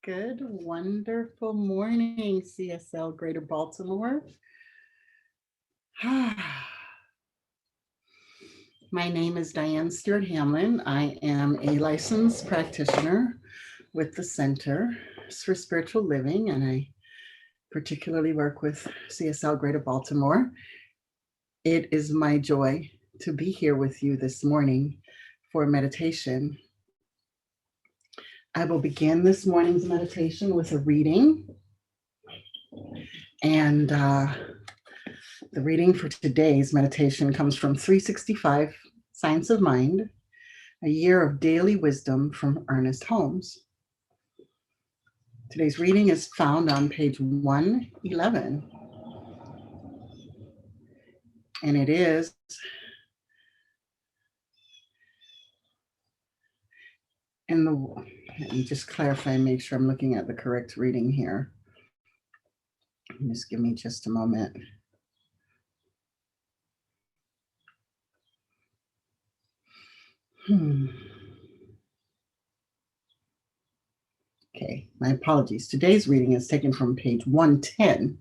Good, wonderful morning, CSL Greater Baltimore. My name is Dianne Stewart Hamlin. I am a licensed practitioner with the Center for Spiritual Living, and I particularly work with CSL Greater Baltimore. It is my joy to be here with you this morning for meditation. I will begin this morning's meditation with a reading. And the reading for today's meditation comes from 365 Science of Mind, a year of daily wisdom from Ernest Holmes. Today's reading is found on page 111. And it is let me just clarify and make sure I'm looking at the correct reading here. Just give me just a moment. Okay, my apologies. Today's reading is taken from page 110.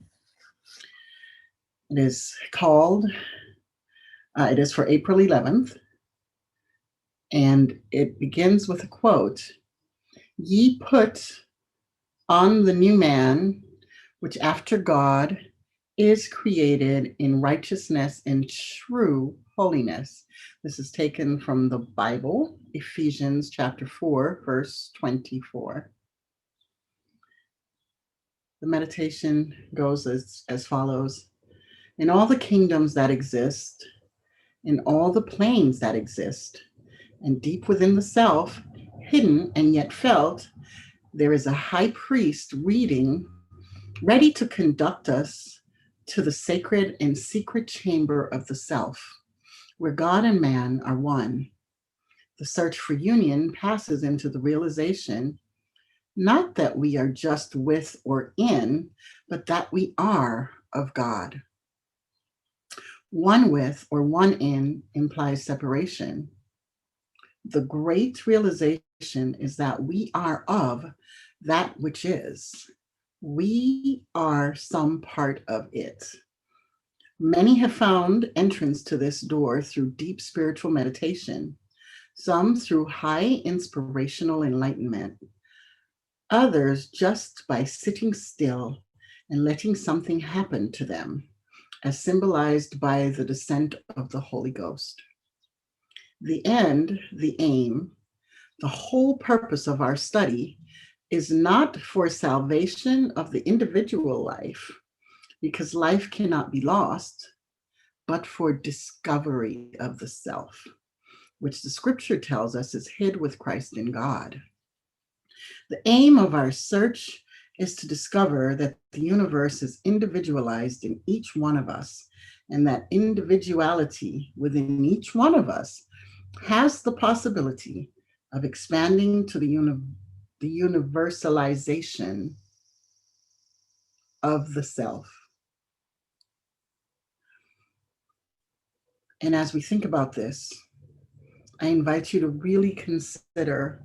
It is called, it is for April 11th, and it begins with a quote, "Ye put on the new man, which after God is created in righteousness and true holiness." This is taken from the Bible, Ephesians chapter 4, verse 24. The meditation goes as follows. In all the kingdoms that exist, in all the planes that exist, and deep within the self, hidden and yet felt, there is a high priest ready to conduct us to the sacred and secret chamber of the self, where God and man are one. The search for union passes into the realization, not that we are just with or in, but that we are of God. One with or one in implies separation. The great realization is that we are of that which is. We are some part of it. Many have found entrance to this door through deep spiritual meditation, some through high inspirational enlightenment, others just by sitting still and letting something happen to them, as symbolized by the descent of the Holy Ghost. The end, the aim, the whole purpose of our study is not for salvation of the individual life, because life cannot be lost, but for discovery of the self, which the scripture tells us is hid with Christ in God. The aim of our search is to discover that the universe is individualized in each one of us, and that individuality within each one of us has the possibility of expanding to the universalization of the self. And as we think about this, I invite you to really consider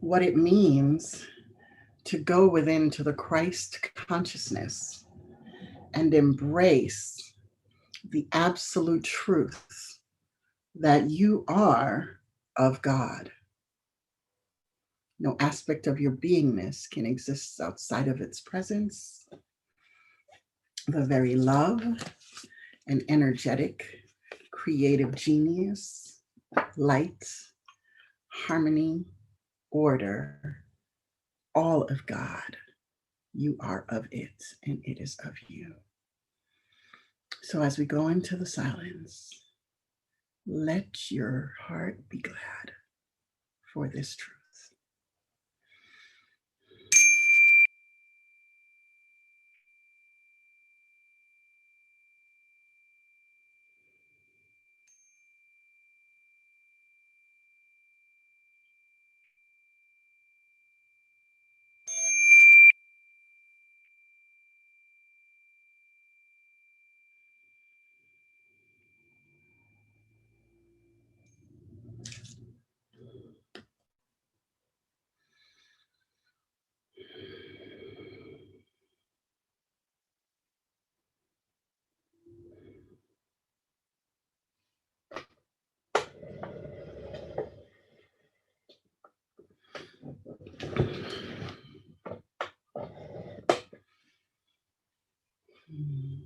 what it means to go within to the Christ consciousness and embrace the absolute truth that you are of God. No aspect of your beingness can exist outside of its presence. The very love and energetic, creative genius, light, harmony, order, all of God. You are of it, and it is of you. So as we go into the silence, let your heart be glad for this truth. Mm.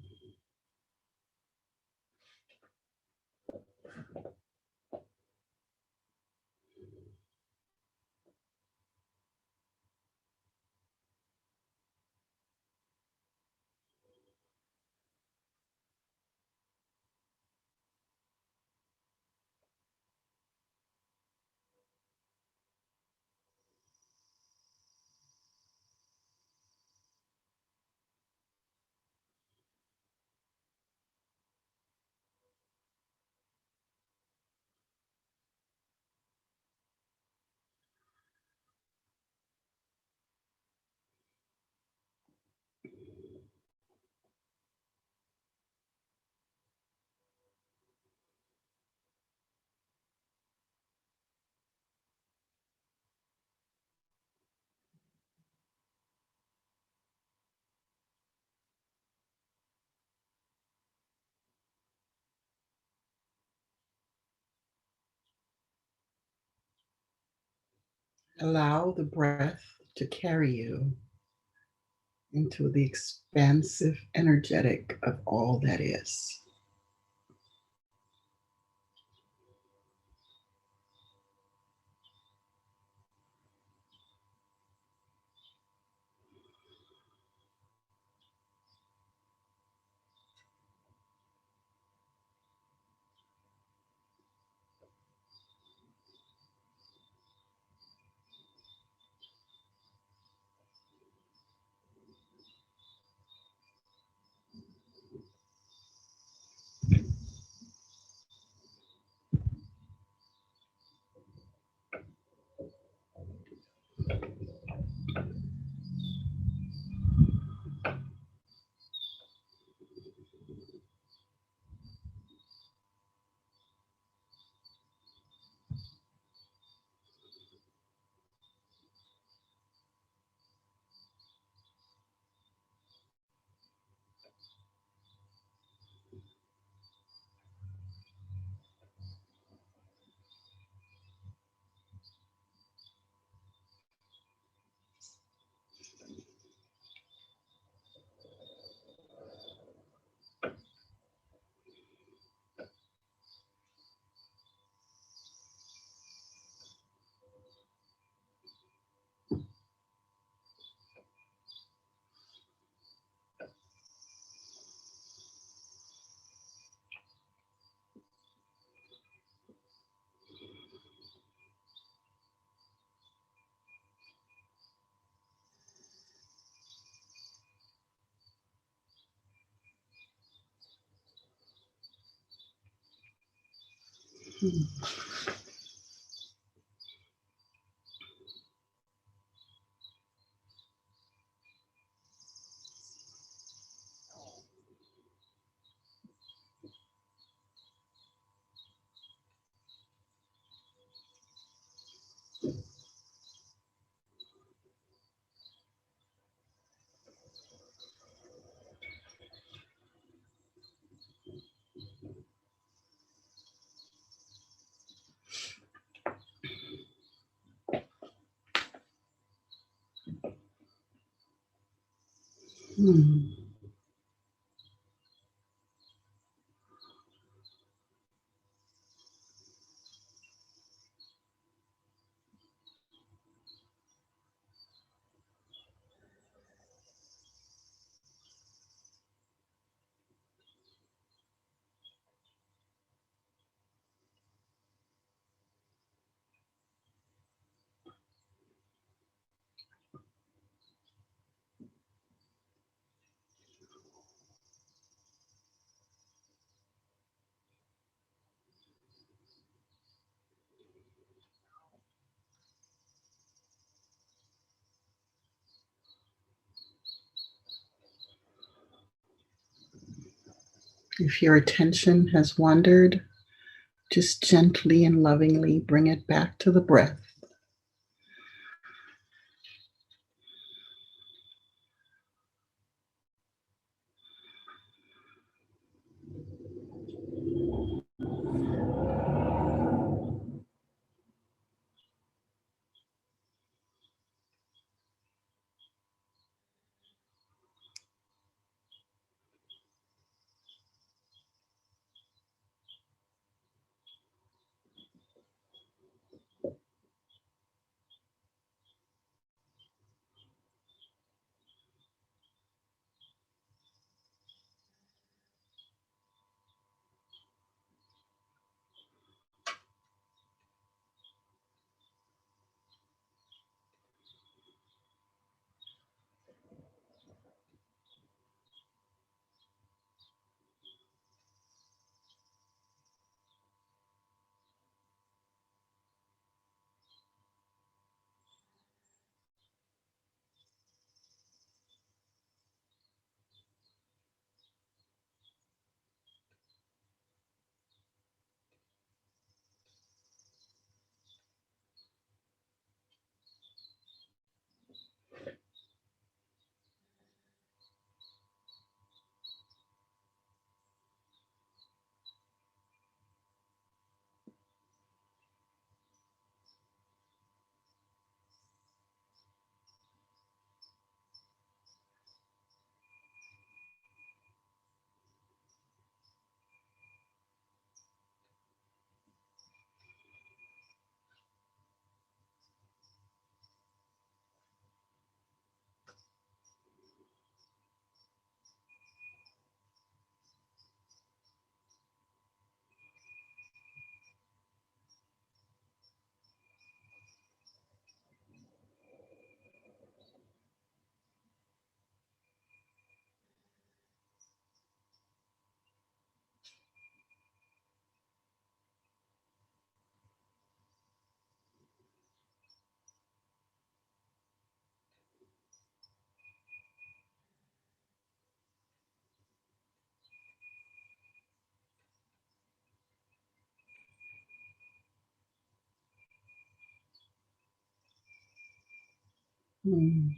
Allow the breath to carry you into the expansive energetic of all that is. Hmm. If your attention has wandered, just gently and lovingly bring it back to the breath. Mm.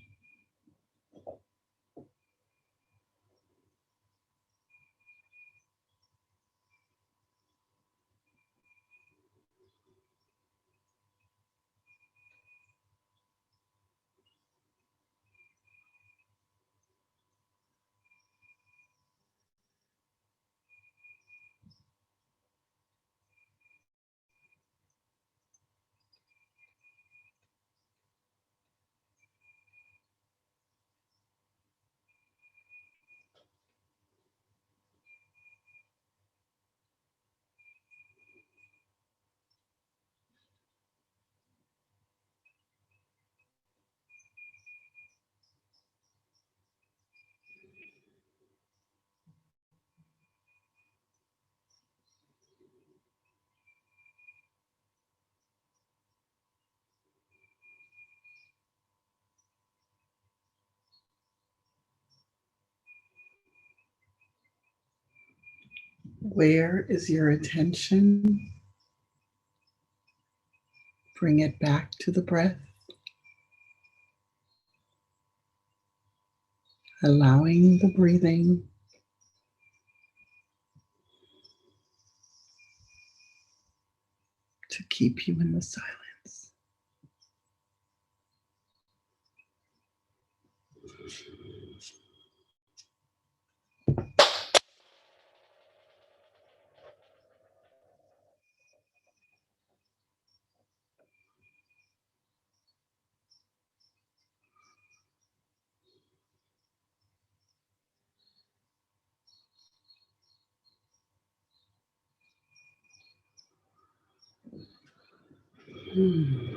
Where is your attention? Bring it back to the breath, allowing the breathing to keep you in the silence. Hmm.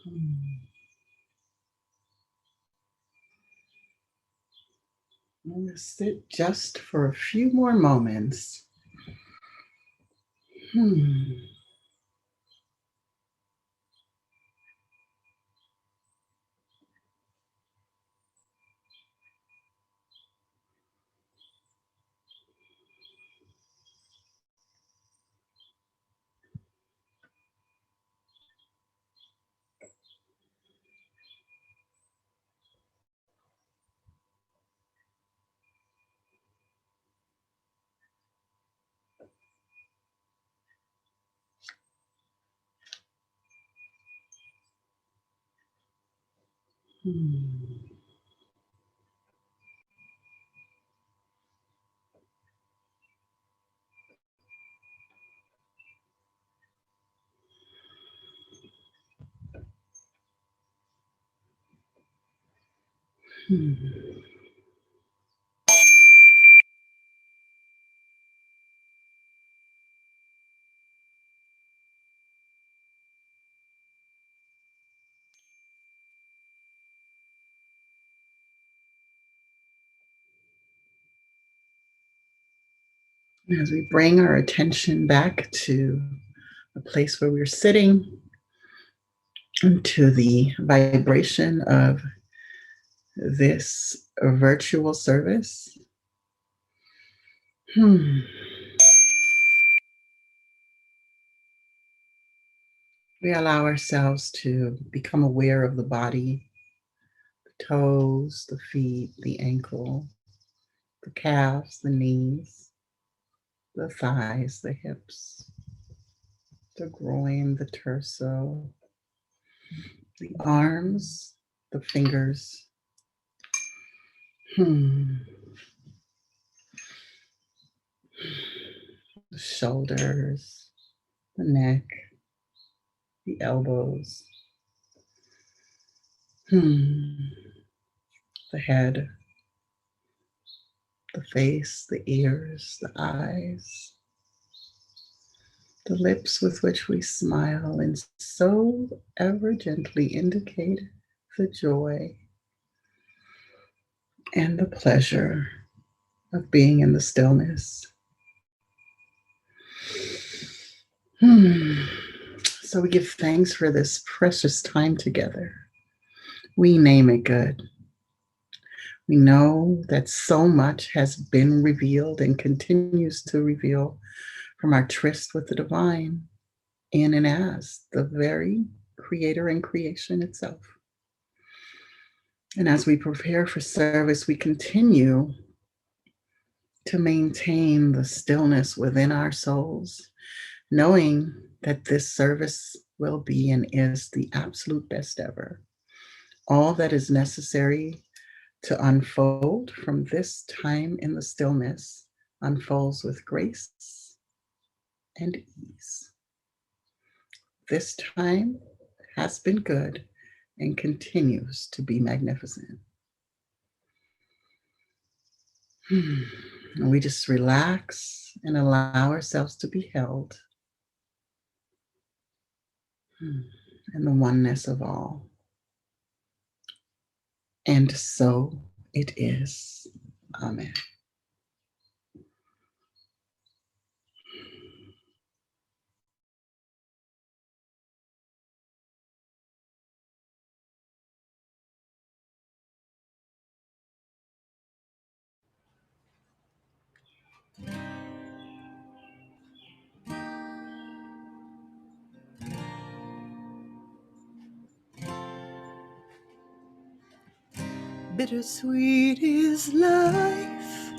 I'm going to sit just for a few more moments. As we bring our attention back to the place where we're sitting, into the vibration of this virtual service. We allow ourselves to become aware of the body, the toes, the feet, the ankle, the calves, the knees, the thighs, the hips, the groin, the torso, the arms, the fingers. The shoulders, the neck, the elbows, the head, the face, the ears, the eyes, the lips with which we smile and so ever gently indicate the joy and the pleasure of being in the stillness. So we give thanks for this precious time together. We name it good. We know that so much has been revealed and continues to reveal from our tryst with the divine in and as the very creator and creation itself. And as we prepare for service, we continue to maintain the stillness within our souls, knowing that this service will be and is the absolute best ever. All that is necessary to unfold from this time in the stillness unfolds with grace and ease. This time has been good and continues to be magnificent. And we just relax and allow ourselves to be held in the oneness of all. And so it is. Amen. Bittersweet is life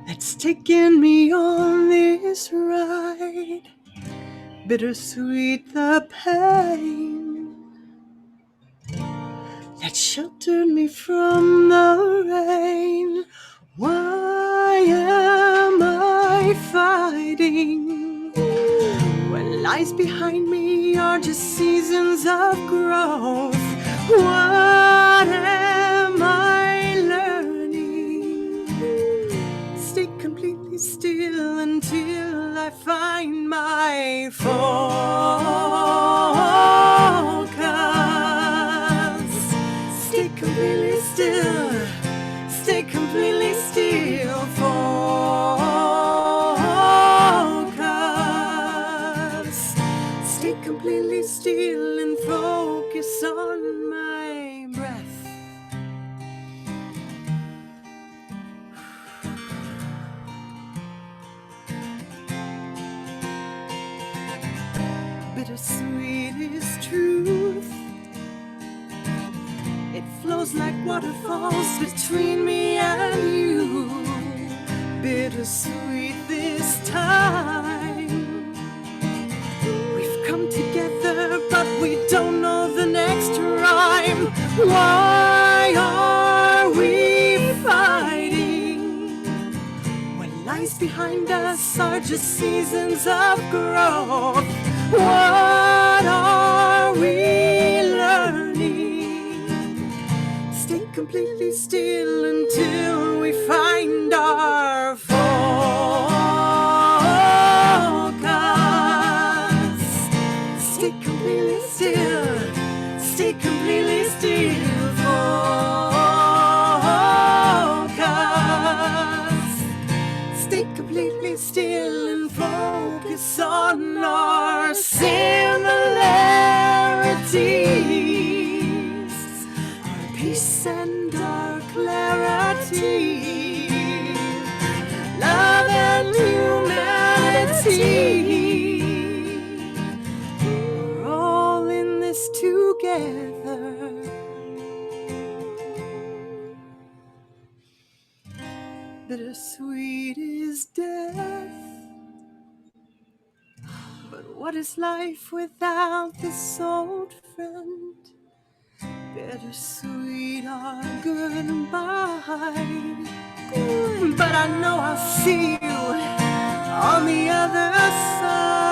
that's taken me on this ride. Bittersweet the pain that sheltered me from the rain. Why am I fighting when lies behind me are just seasons of growth? What am I learning? Stay completely still until I find my form. still and focus on my breath. Bittersweet is truth. It flows like waterfalls between me and you. Bittersweet this time. We've come together, but we don't know the next rhyme. Why are we fighting? What lies behind us are just seasons of growth. What are we learning? Stay completely still until we find our focus. Stay completely still. Stay completely still. Focus. Stay completely still and focus on our similarities, our peace and our clarity, love and humanity. We're all in this together. Bittersweet is death. But what is life without this old friend? Bittersweet our goodbye. But I know I'll see you on the other side.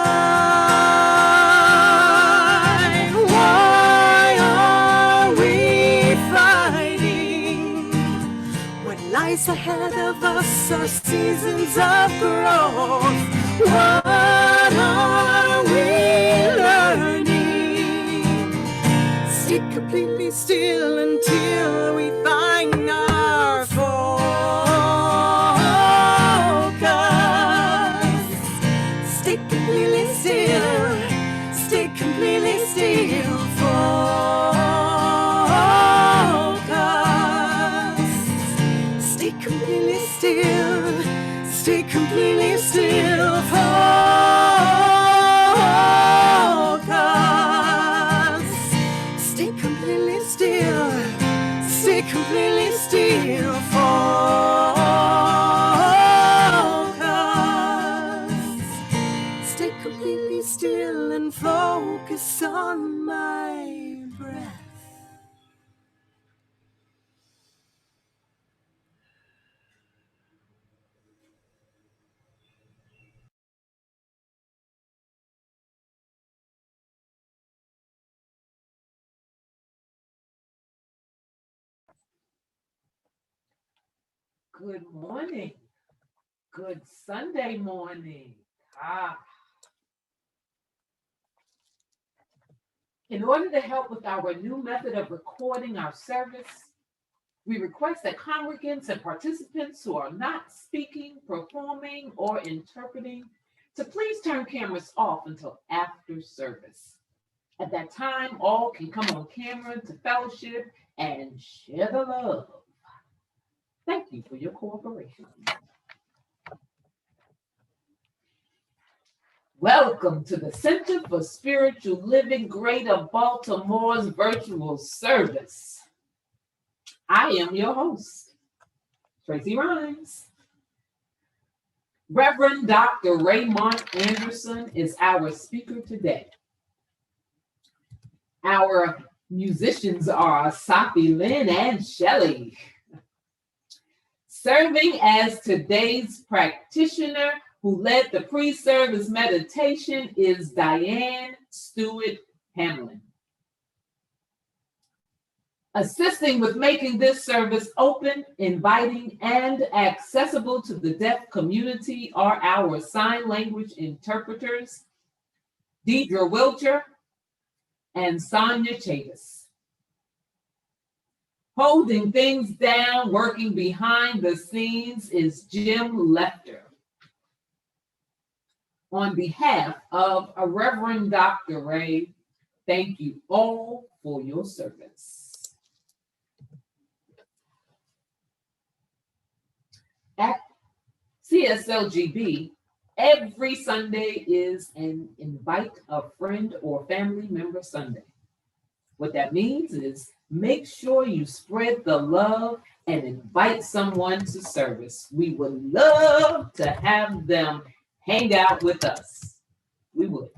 Why are we fighting? What lies ahead of us are seasons of growth. What are we learning? Stay completely still until we find our focus. Stay completely still. Stay completely still. Focus. Stay completely still. Stay completely still. Focus. Stay completely still. Stay completely still. Focus. Stay completely still and focus on my breath. Good morning. Good Sunday morning. In order to help with our new method of recording our service, we request that congregants and participants who are not speaking, performing, or interpreting to please turn cameras off until after service. At that time, all can come on camera to fellowship and share the love. Thank you for your cooperation. Welcome to the Center for Spiritual Living Greater Baltimore's virtual service. I am your host, Tracy Rhymes. Reverend Dr. Raymont Anderson is our speaker today. Our musicians are Sahffi Lynne and Shelley. Serving as today's practitioner who led the pre-service meditation is Dianne Stewart Hamlin. Assisting with making this service open, inviting, and accessible to the deaf community are our sign language interpreters, Dedra Wilcher and Sonya Chavis. Holding things down, working behind the scenes is Jim Lefter. On behalf of Reverend Dr. Ray, Thank you all for your service. At CSLGB, every Sunday is an invite a friend or family member Sunday. What that means is make sure you spread the love and invite someone to service. We would love to have them hang out with us. We would.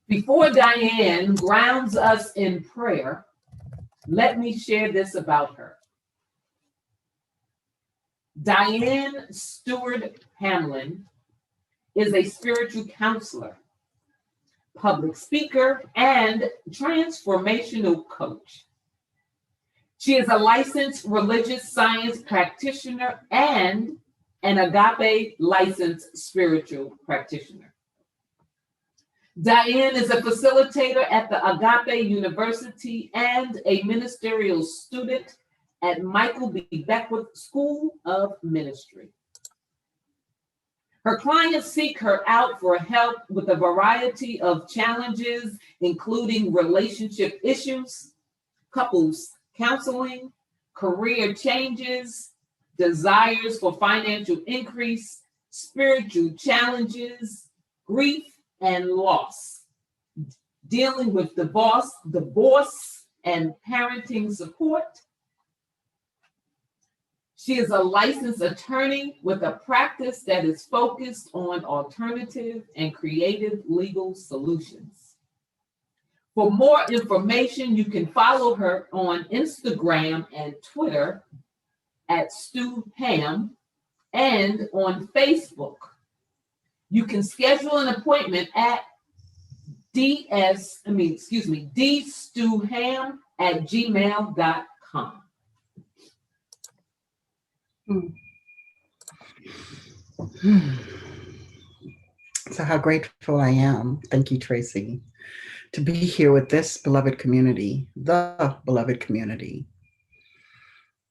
Before Dianne grounds us in prayer, let me share this about her. Dianne Stewart Hamlin is a spiritual counselor, public speaker, and transformational coach. She is a licensed religious science practitioner and an agape licensed spiritual practitioner. Dianne is a facilitator at the Agape University and a ministerial student at Michael B. Beckwith School of Ministry. Her clients seek her out for help with a variety of challenges, including relationship issues, couples counseling, career changes, desires for financial increase, spiritual challenges, grief and loss, dealing with divorce and parenting support. She is a licensed attorney with a practice that is focused on alternative and creative legal solutions. For more information, you can follow her on Instagram and Twitter at Stu Ham and on Facebook. You can schedule an appointment at dstuham@gmail.com. So how grateful I am, thank you, Tracy, to be here with this beloved community, the beloved community.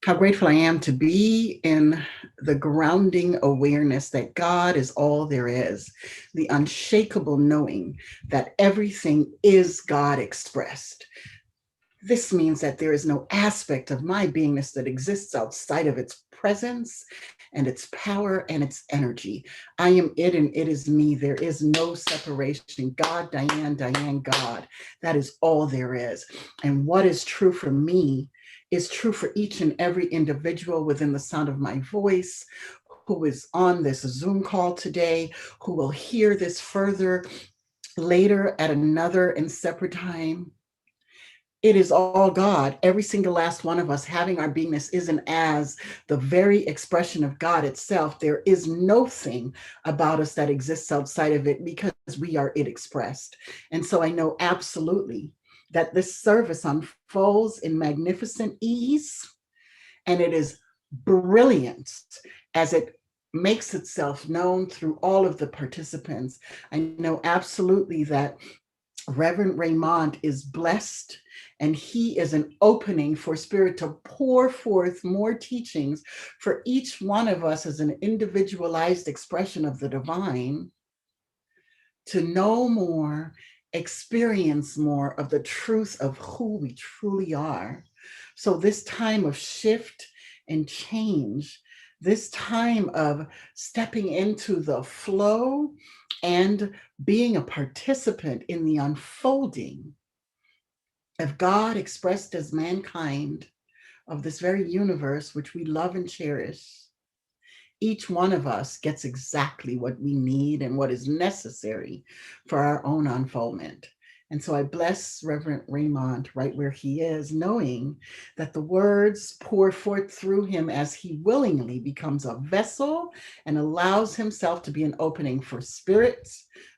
How grateful I am to be in the grounding awareness that God is all there is, the unshakable knowing that everything is God expressed. This means that there is no aspect of my beingness that exists outside of its presence and its power and its energy. I am it and it is me. There is no separation. God, Dianne, Dianne, God. That is all there is. And what is true for me is true for each and every individual within the sound of my voice, who is on this Zoom call today, who will hear this further later at another and separate time. It is all God. Every single last one of us having our beingness isn't as the very expression of God itself. There is no thing about us that exists outside of it because we are it expressed. And so I know absolutely that this service unfolds in magnificent ease, and it is brilliant as it makes itself known through all of the participants. I know absolutely that Reverend Raymont is blessed, and he is an opening for Spirit to pour forth more teachings for each one of us as an individualized expression of the divine, to know more, experience more of the truth of who we truly are. So this time of shift and change, this time of stepping into the flow and being a participant in the unfolding of God expressed as mankind of this very universe, which we love and cherish. Each one of us gets exactly what we need and what is necessary for our own unfoldment. And so I bless Reverend Raymont right where he is, knowing that the words pour forth through him as he willingly becomes a vessel and allows himself to be an opening for spirit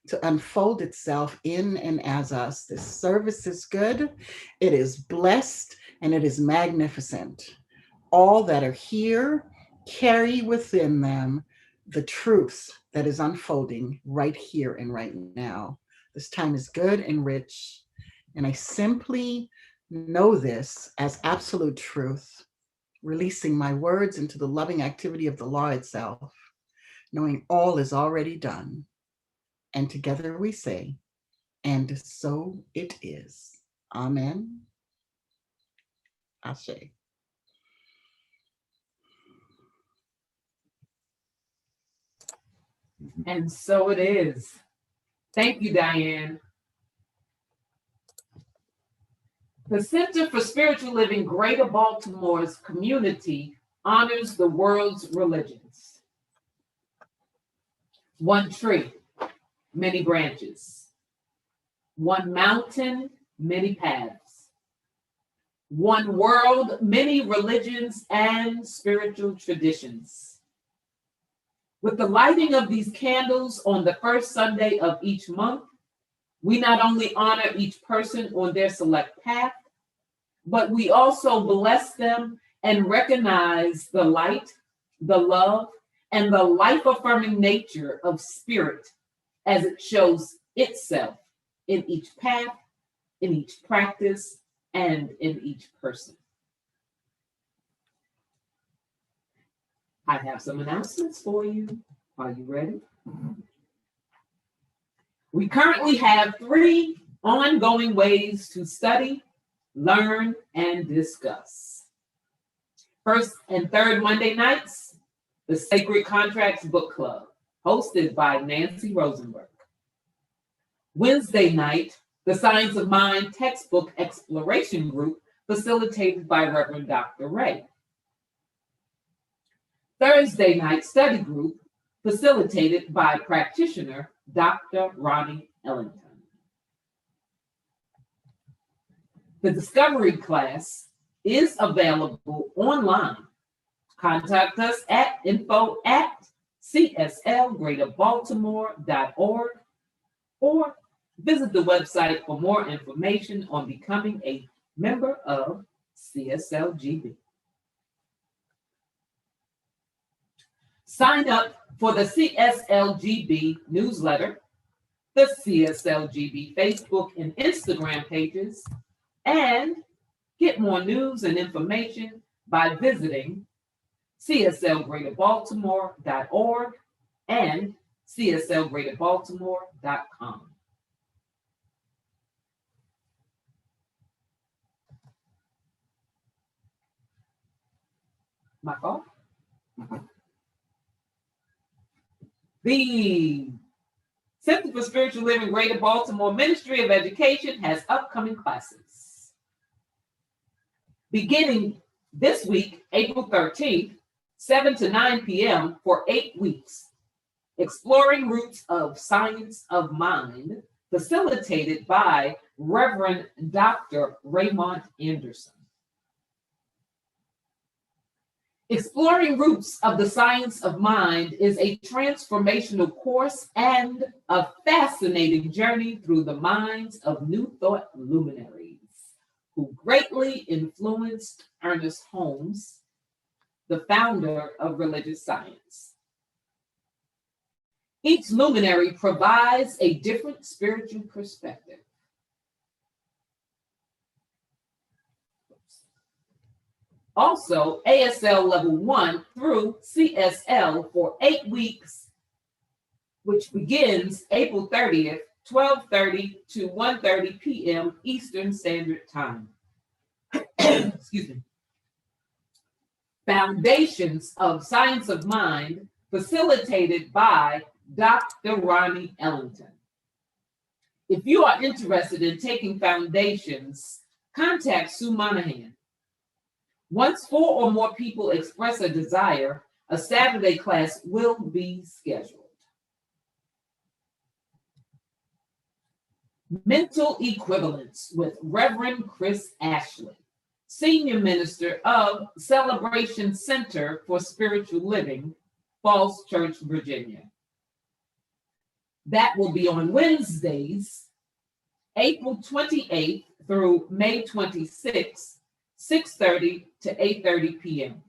to unfold itself in and as us. This service is good, it is blessed, and it is magnificent. All that are here carry within them the truth that is unfolding right here and right now. This time is good and rich, and I simply know this as absolute truth, releasing my words into the loving activity of the law itself, knowing all is already done And together we say, and so it is. Amen. Ashe. And so it is. Thank you, Dianne. The Center for Spiritual Living Greater Baltimore's community honors the world's religions. One tree, many branches. One mountain, many paths. One world, many religions and spiritual traditions. With the lighting of these candles on the first Sunday of each month, we not only honor each person on their select path, but we also bless them and recognize the light, the love, and the life-affirming nature of spirit as it shows itself in each path, in each practice, and in each person. I have some announcements for you. Are you ready? We currently have 3 ongoing ways to study, learn, and discuss. First and third Monday nights, the Sacred Contracts Book Club, hosted by Nancy Rosenberg. Wednesday night, the Science of Mind Textbook Exploration Group, facilitated by Reverend Dr. Ray. Thursday night study group, facilitated by practitioner Dr. Ronnie Ellington. The Discovery class is available online. Contact us at info@cslgreaterbaltimore.org or visit the website for more information on becoming a member of CSLGB. Sign up for the CSLGB newsletter, the CSLGB Facebook and Instagram pages, and get more news and information by visiting cslgreaterbaltimore.org and cslgreaterbaltimore.com. My fault? The Center for Spiritual Living Greater Baltimore Ministry of Education has upcoming classes. Beginning this week, April 13th, 7 to 9 p.m. for 8 weeks. Exploring Roots of Science of Mind, facilitated by Reverend Dr. Raymont Anderson. Exploring Roots of the Science of Mind is a transformational course and a fascinating journey through the minds of New Thought luminaries who greatly influenced Ernest Holmes, the founder of religious science. Each luminary provides a different spiritual perspective. Also, ASL Level 1 through CSL for 8 weeks, which begins April 30th, 12:30 to 1:30 p.m. Eastern Standard Time. Excuse me. Foundations of Science of Mind, facilitated by Dr. Ronnie Ellington. If you are interested in taking Foundations, contact Sue Monahan. Once 4 or more people express a desire, a Saturday class will be scheduled. Mental Equivalence with Reverend Chris Ashley, Senior Minister of Celebration Center for Spiritual Living, Falls Church, Virginia. That will be on Wednesdays, April 28th through May 26th, 6:30 to 8:30 p.m.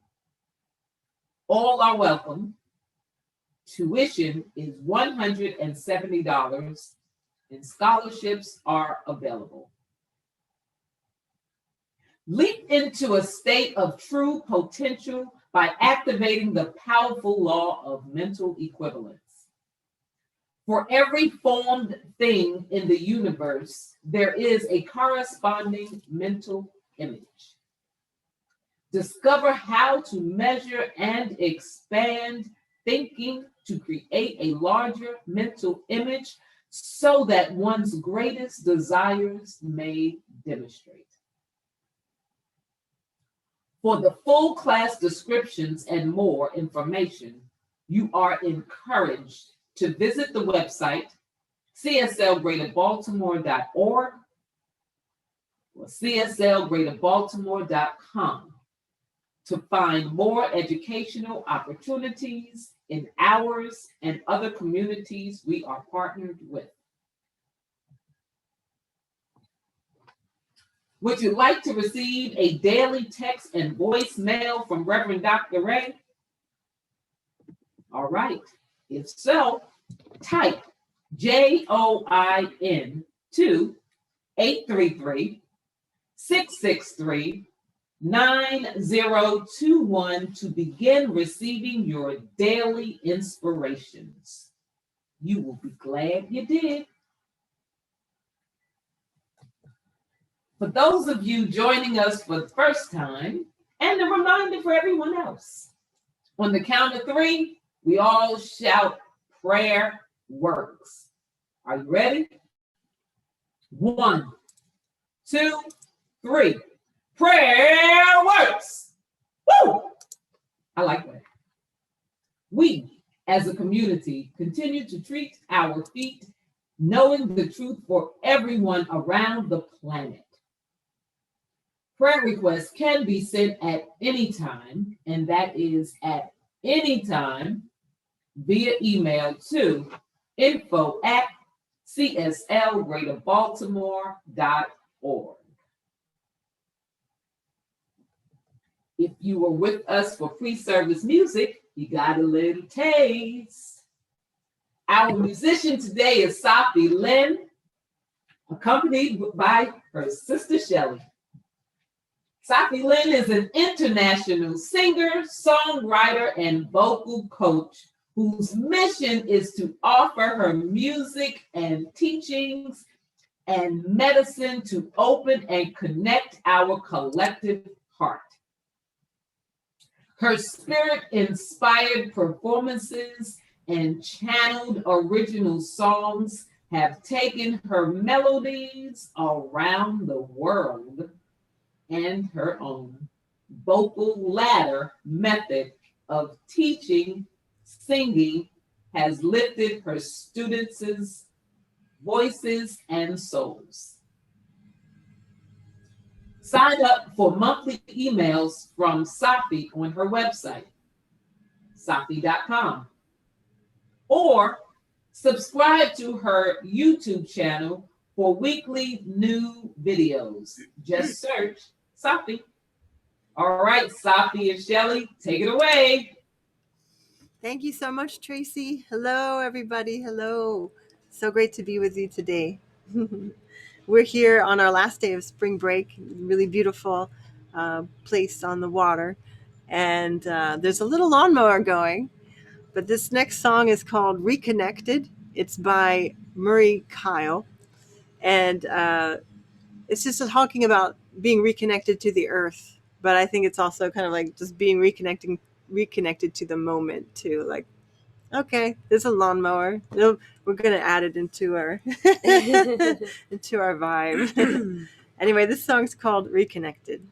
All are welcome. Tuition is $170 and scholarships are available. Leap into a state of true potential by activating the powerful law of mental equivalence. For every formed thing in the universe, there is a corresponding mental image. Discover how to measure and expand thinking to create a larger mental image so that one's greatest desires may demonstrate. For the full class descriptions and more information, you are encouraged to visit the website cslgreaterbaltimore.org or cslgreaterbaltimore.com to find more educational opportunities in ours and other communities we are partnered with. Would you like to receive a daily text and voicemail from Reverend Dr. Ray? All right. If so, type JOIN to 833-663-9021 to begin receiving your daily inspirations. You will be glad you did. For those of you joining us for the first time, and a reminder for everyone else, on the count of 3, we all shout, prayer works. Are you ready? 1, 2, 3. Prayer works. Woo! I like that. We, as a community, continue to treat our feet, knowing the truth for everyone around the planet. Prayer requests can be sent at any time, and that is at any time via email to info@cslgreaterbaltimore.org. If you were with us for pre-service music, you got a little taste. Our musician today is Sahffi Lynne, accompanied by her sister Shelly. Sahffi Lynne is an international singer, songwriter, and vocal coach whose mission is to offer her music and teachings and medicine to open and connect our collective heart. Her spirit-inspired performances and channeled original songs have taken her melodies around the world, and her own vocal ladder method of teaching singing has lifted her students' voices and souls. Sign up for monthly emails from Sahffi on her website, sahffi.com, or subscribe to her YouTube channel for weekly new videos. Just search Sahffi. All right, Sahffi and Shelly, take it away. Thank you so much, Tracy. Hello, everybody. Hello. So great to be with you today. We're here on our last day of spring break, really beautiful place on the water. And there's a little lawnmower going. But this next song is called Reconnected. It's by Murray Kyle. And it's just talking about being reconnected to the earth. But I think it's also kind of like just being reconnected to the moment too. Like, okay, there's a lawnmower. We're gonna add it into our into our vibe. Anyway, this song's called Reconnected.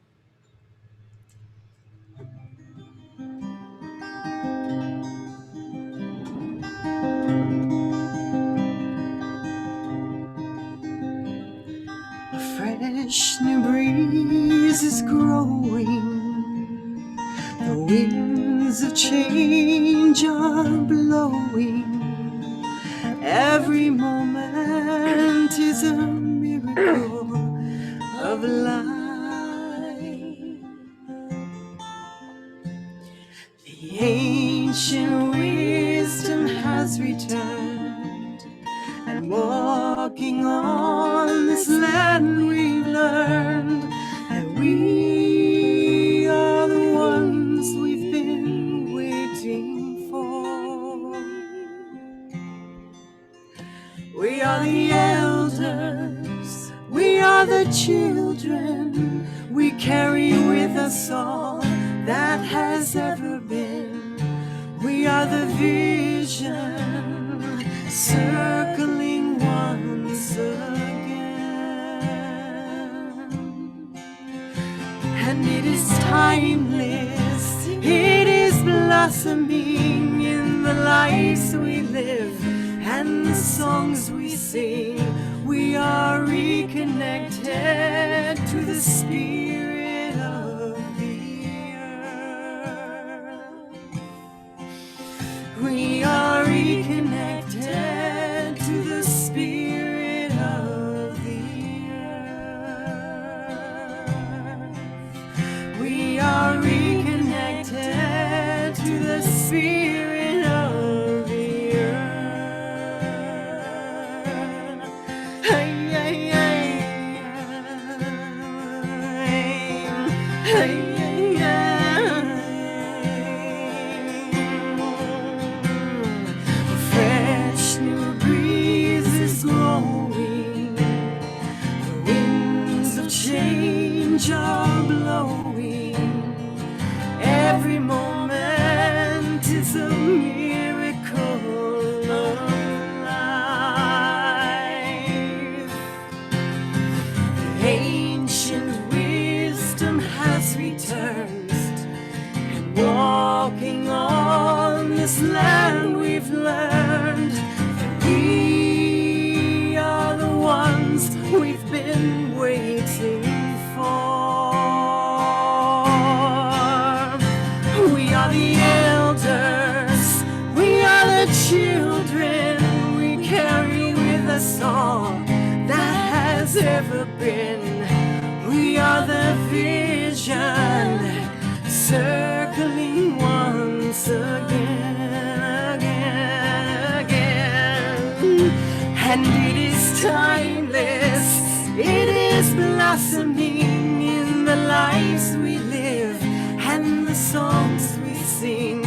A fresh new breeze is growing. The winds of change are blowing. Every moment is a miracle of life. The ancient wisdom has returned, and walking on this land we've learned that we are the ones we've been waiting for. We are the elders, we are the children, we carry with us all that has ever been. We are the vision, circling once again. And it is timeless, it is blossoming in the lives we live and the songs we sing. We are reconnected to the spirit of the earth. We are reconnected to the spirit of the earth. We are reconnected to the spirit of the earth. Hey, hey, hey. Hey, hey, fresh new breezes blowing, the winds of change are blowing. Every moment is a miracle of life. Ancient wisdom has returned, and walking on this land we've learned that we are the ones we've been waiting for. We are the elders, we are the children, we carry with us all that has ever been. We are the vision, circling once again, again, again. And it is timeless, it is blossoming in the lives we live and the songs we sing.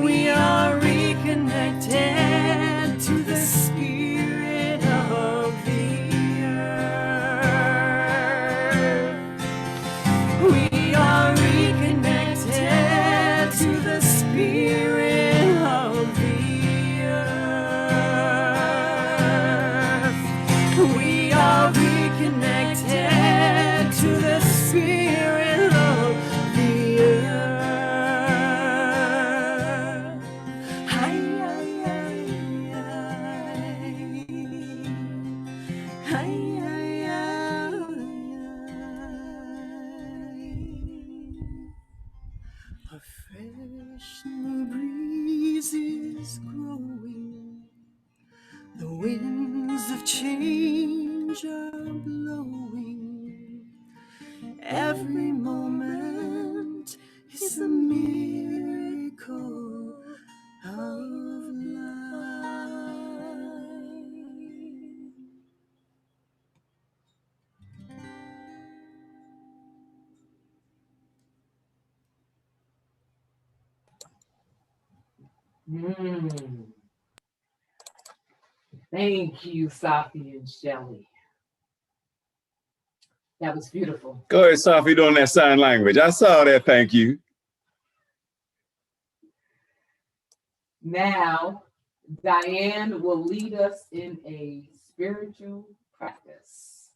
We are reconnected to the spirit of the earth. We are reconnected to the spirit of the earth. We are reconnected to the spirit of the earth. Hi, hi, hi, hi, a fresh new breeze is growing, the winds of change are blowing. Every moment is a miracle of life. Thank you, Sahffi and Shelley. That was beautiful. Go ahead, Sahffi, doing that sign language. I saw that, thank you. Now, Dianne will lead us in a spiritual practice.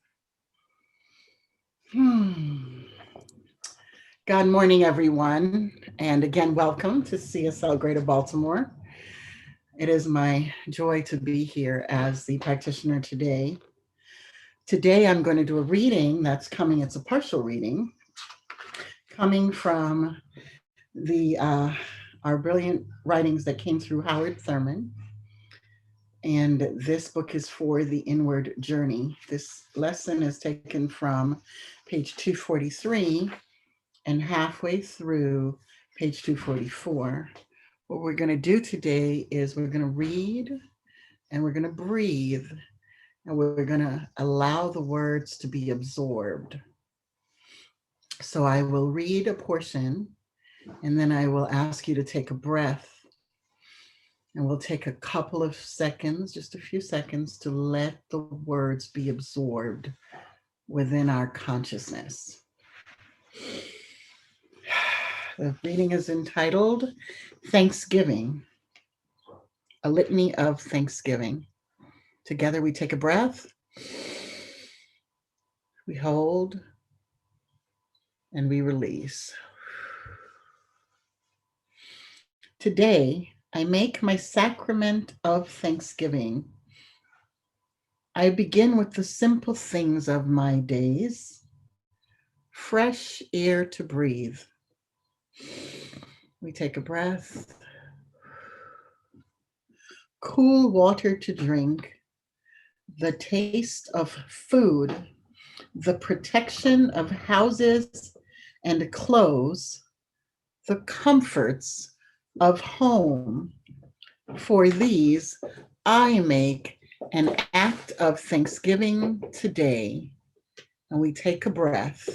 Good morning, everyone. And again, welcome to CSL Greater Baltimore. It is my joy to be here as the practitioner today. Today, I'm going to do a reading that's coming, it's a partial reading, coming from our brilliant writings that came through Howard Thurman. And this book is for the inward journey. This lesson is taken from page 243 and halfway through page 244. What we're going to do today is we're going to read and we're going to breathe and we're going to allow the words to be absorbed. So I will read a portion and then I will ask you to take a breath And we'll take a couple of seconds, just a few seconds, to let the words be absorbed within our consciousness. The reading is entitled Thanksgiving, a litany of Thanksgiving. Together we take a breath, we hold, and we release. Today, I make my sacrament of thanksgiving. I begin with the simple things of my days. Fresh air to breathe. We take a breath. Cool water to drink. The taste of food. The protection of houses and clothes. The comforts of home. For these, I make an act of thanksgiving today. And we take a breath.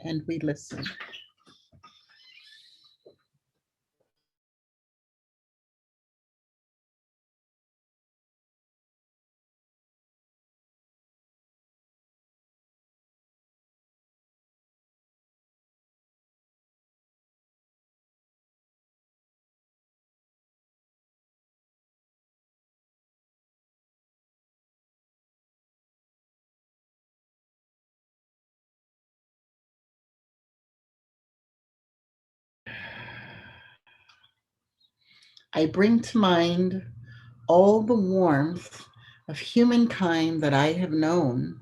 And we listen. I bring to mind all the warmth of humankind that I have known.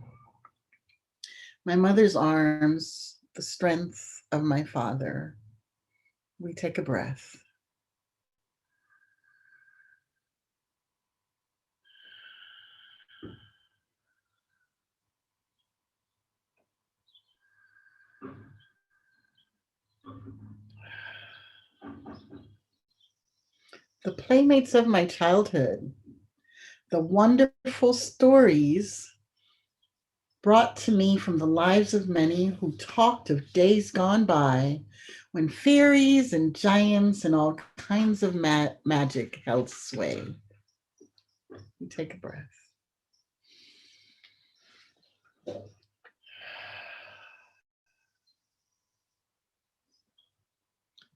My mother's arms, the strength of my father. We take a breath. The playmates of my childhood, the wonderful stories brought to me from the lives of many who talked of days gone by when fairies and giants and all kinds of magic held sway. We take a breath.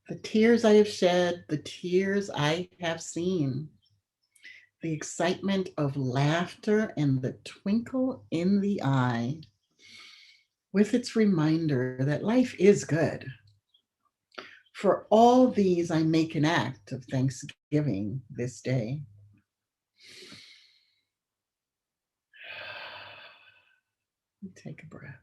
The tears I have shed, the tears I have seen, the excitement of laughter and the twinkle in the eye, with its reminder that life is good. For all these, I make an act of thanksgiving this day. Take a breath.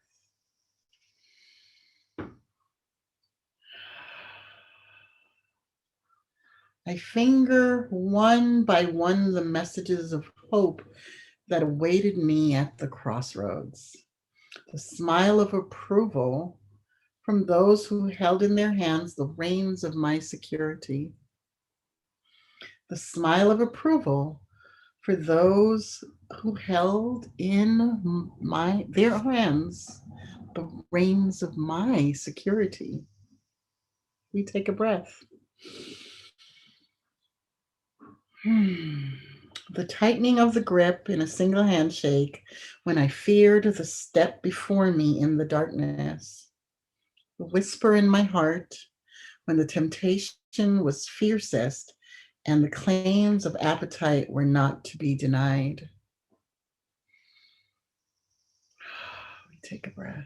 I finger one by one the messages of hope that awaited me at the crossroads. The smile of approval from those who held in their hands the reins of my security. The smile of approval for those who held in their hands the reins of my security. We take a breath. The tightening of the grip in a single handshake when I feared the step before me in the darkness. The whisper in my heart when the temptation was fiercest and the claims of appetite were not to be denied. We take a breath.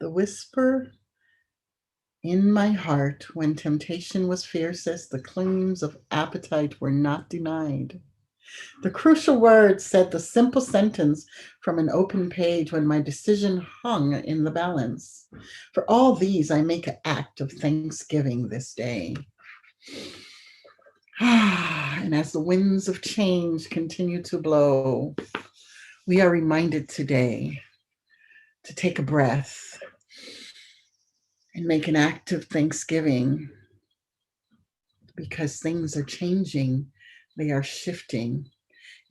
The whisper in my heart when temptation was fiercest, the claims of appetite were not denied. The crucial words said the simple sentence from an open page when my decision hung in the balance. For all these, I make an act of thanksgiving this day. And as the winds of change continue to blow, we are reminded today to take a breath and make an act of thanksgiving because things are changing, they are shifting,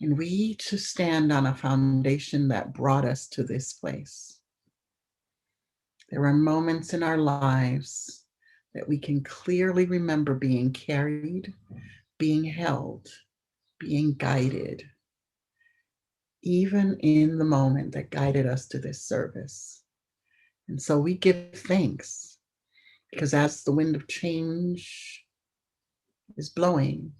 And we to stand on a foundation that brought us to this place. There are moments in our lives that we can clearly remember being carried, being held, being guided, even in the moment that guided us to this service. And so we give thanks because as the wind of change is blowing,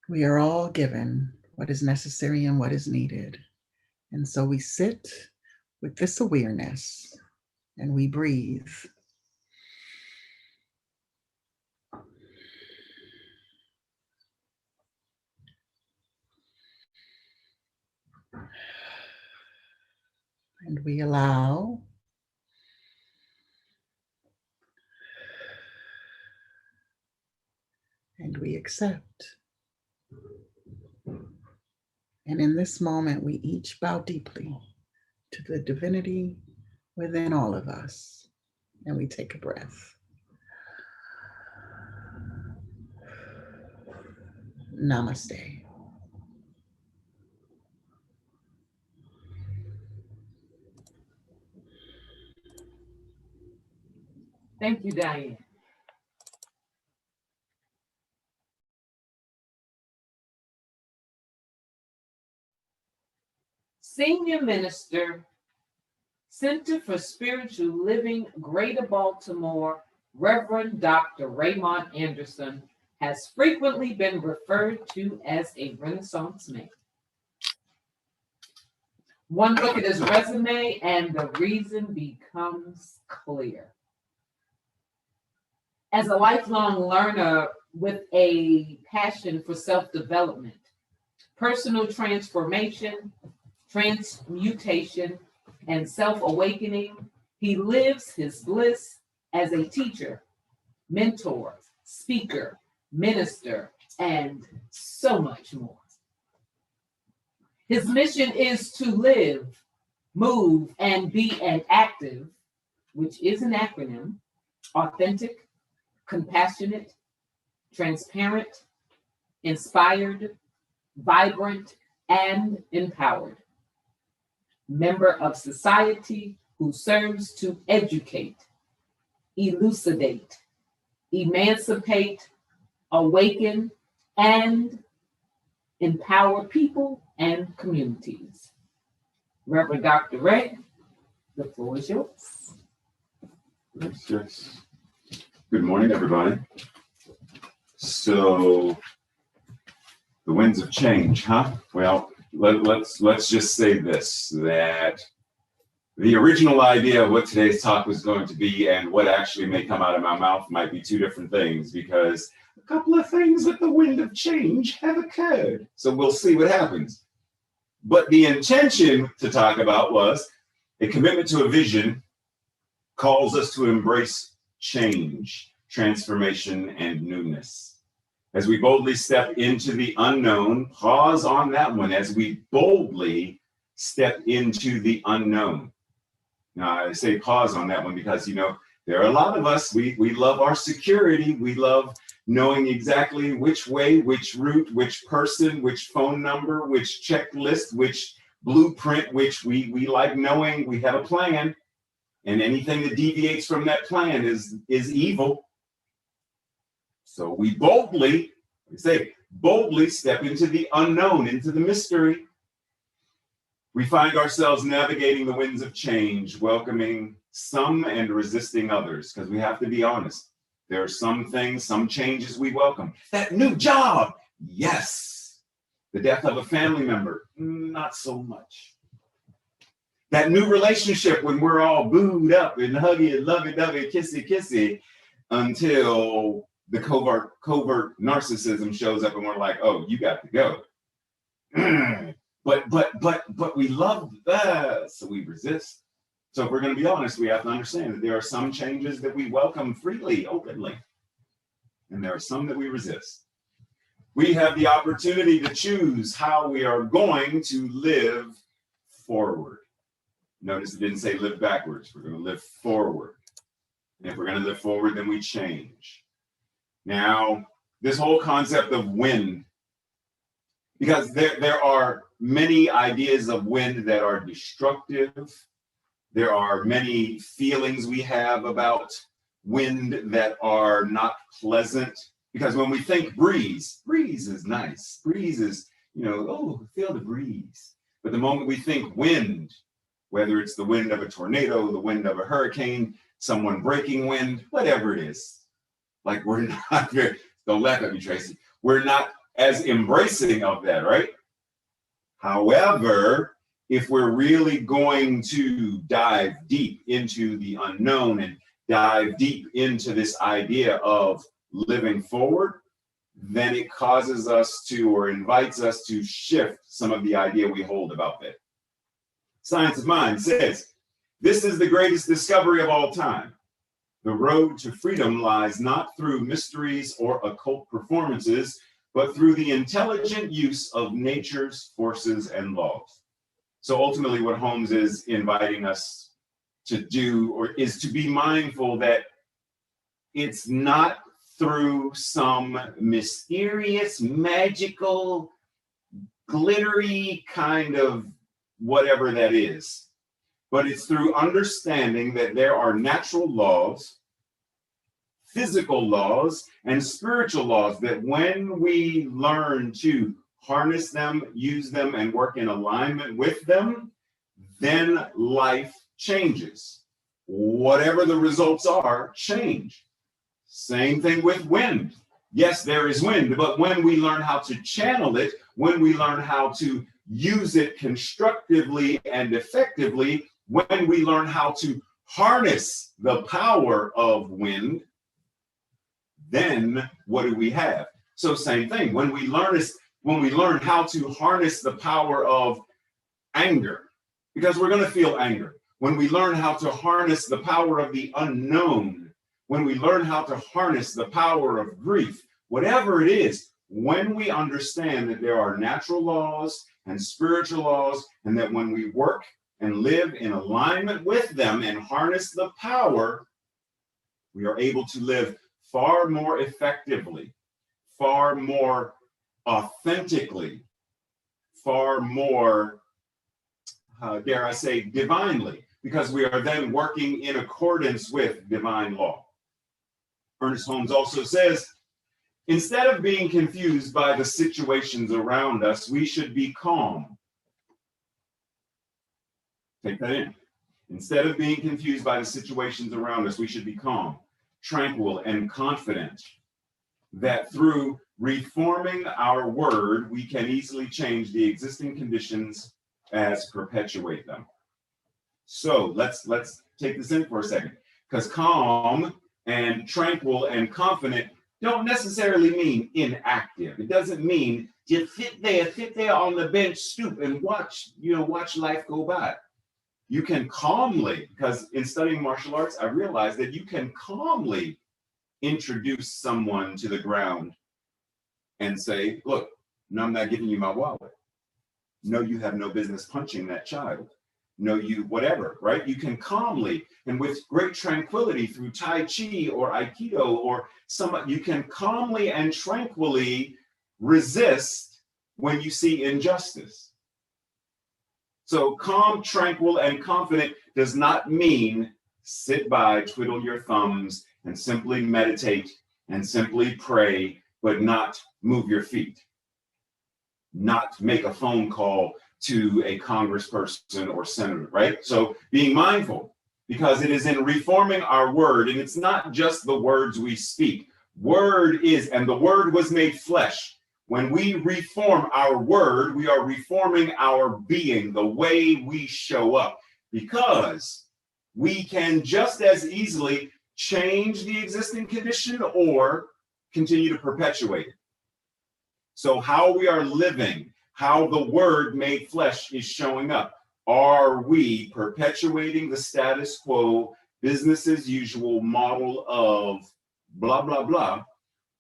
we are all given what is necessary and what is needed. And so we sit with this awareness and we breathe. And we allow and we accept. And in this moment, we each bow deeply to the divinity within all of us. And we take a breath. Namaste. Thank you, Dianne. Senior Minister, Center for Spiritual Living, Greater Baltimore, Reverend Dr. Raymont Anderson, has frequently been referred to as a Renaissance man. One look at his resume and the reason becomes clear. As a lifelong learner with a passion for self-development, personal transformation, transmutation, and self-awakening, he lives his bliss as a teacher, mentor, speaker, minister, and so much more. His mission is to live, move, and be an active, which is an acronym, authentic, compassionate, transparent, inspired, vibrant, and empowered member of society who serves to educate, elucidate, emancipate, awaken, and empower people and communities. Reverend Dr. Ray, the floor is yours. Yes. Good morning, everybody. So, the winds of change, huh? Well, let's just say this, that the original idea of what today's talk was going to be and what actually may come out of my mouth might be two different things, because a couple of things with the wind of change have occurred. So we'll see what happens. But the intention to talk about was a commitment to a vision calls us to embrace change, transformation, and newness. As we boldly step into the unknown, pause on that one, as we boldly step into the unknown. Now, I say pause on that one because, you know, there are a lot of us, we love our security. We love knowing exactly which way, which route, which person, which phone number, which checklist, which blueprint, which we like knowing. We have a plan, and anything that deviates from that plan is evil. So we boldly step into the unknown, into the mystery. We find ourselves navigating the winds of change, welcoming some and resisting others, because we have to be honest. There are some things, some changes we welcome. That new job, yes. The death of a family member, not so much. That new relationship when we're all booed up and huggy and lovey-dovey, kissy-kissy, until the covert narcissism shows up and we're like, oh, you got to go. But we love that, so we resist. So if we're going to be honest, we have to understand that there are some changes that we welcome freely, openly, and there are some that we resist. We have the opportunity to choose how we are going to live forward. Notice it didn't say live backwards. We're going to live forward. And if we're going to live forward, then we change. Now, this whole concept of wind, Because there are many ideas of wind that are destructive. There are many feelings we have about wind that are not pleasant. Because when we think breeze is nice. Breeze is, oh, feel the breeze. But the moment we think wind, whether it's the wind of a tornado, the wind of a hurricane, someone breaking wind, whatever it is, like we're not very, don't laugh at me, Tracy, we're not as embracing of that, right? However, if we're really going to dive deep into the unknown and dive deep into this idea of living forward, then it causes us to, or invites us to shift some of the idea we hold about that. Science of Mind says, this is the greatest discovery of all time. The road to freedom lies not through mysteries or occult performances, but through the intelligent use of nature's forces and laws. So ultimately what Holmes is inviting us to do, or is to be mindful that it's not through some mysterious, magical, glittery kind of whatever that is, but it's through understanding that there are natural laws, physical laws, and spiritual laws that when we learn to harness them, use them, and work in alignment with them, then life changes. Whatever the results are, change. Same thing with wind. Yes, there is wind, but when we learn how to channel it, when we learn how to use it constructively and effectively, when we learn how to harness the power of wind, then what do we have? So same thing, when we learn how to harness the power of anger, because we're going to feel anger. When we learn how to harness the power of the unknown, when we learn how to harness the power of grief, whatever it is, when we understand that there are natural laws and spiritual laws, and that when we work and live in alignment with them and harness the power, we are able to live far more effectively, far more authentically, far more, dare I say, divinely, because we are then working in accordance with divine law. Ernest Holmes also says, instead of being confused by the situations around us, we should be calm. Take that in. Instead of being confused by the situations around us, we should be calm, tranquil, and confident that through reforming our word, we can easily change the existing conditions as perpetuate them. So let's take this in for a second, because calm and tranquil and confident don't necessarily mean inactive. It doesn't mean just sit there on the bench, stoop and watch life go by. You can calmly, because in studying martial arts, I realized that you can calmly introduce someone to the ground and say, look, no, I'm not giving you my wallet. No, you have no business punching that child. No, you, whatever, right? You can calmly and with great tranquility through Tai Chi or Aikido or you can calmly and tranquilly resist when you see injustice. So calm, tranquil, and confident does not mean sit by, twiddle your thumbs, and simply meditate and simply pray, but not move your feet, not make a phone call to a congressperson or senator, right? So being mindful, because it is in reforming our word, and it's not just the words we speak. Word is, and the word was made flesh. When we reform our word, we are reforming our being, the way we show up, because we can just as easily change the existing condition or continue to perpetuate it. So how we are living, how the word made flesh is showing up. Are we perpetuating the status quo, business as usual model of blah, blah, blah?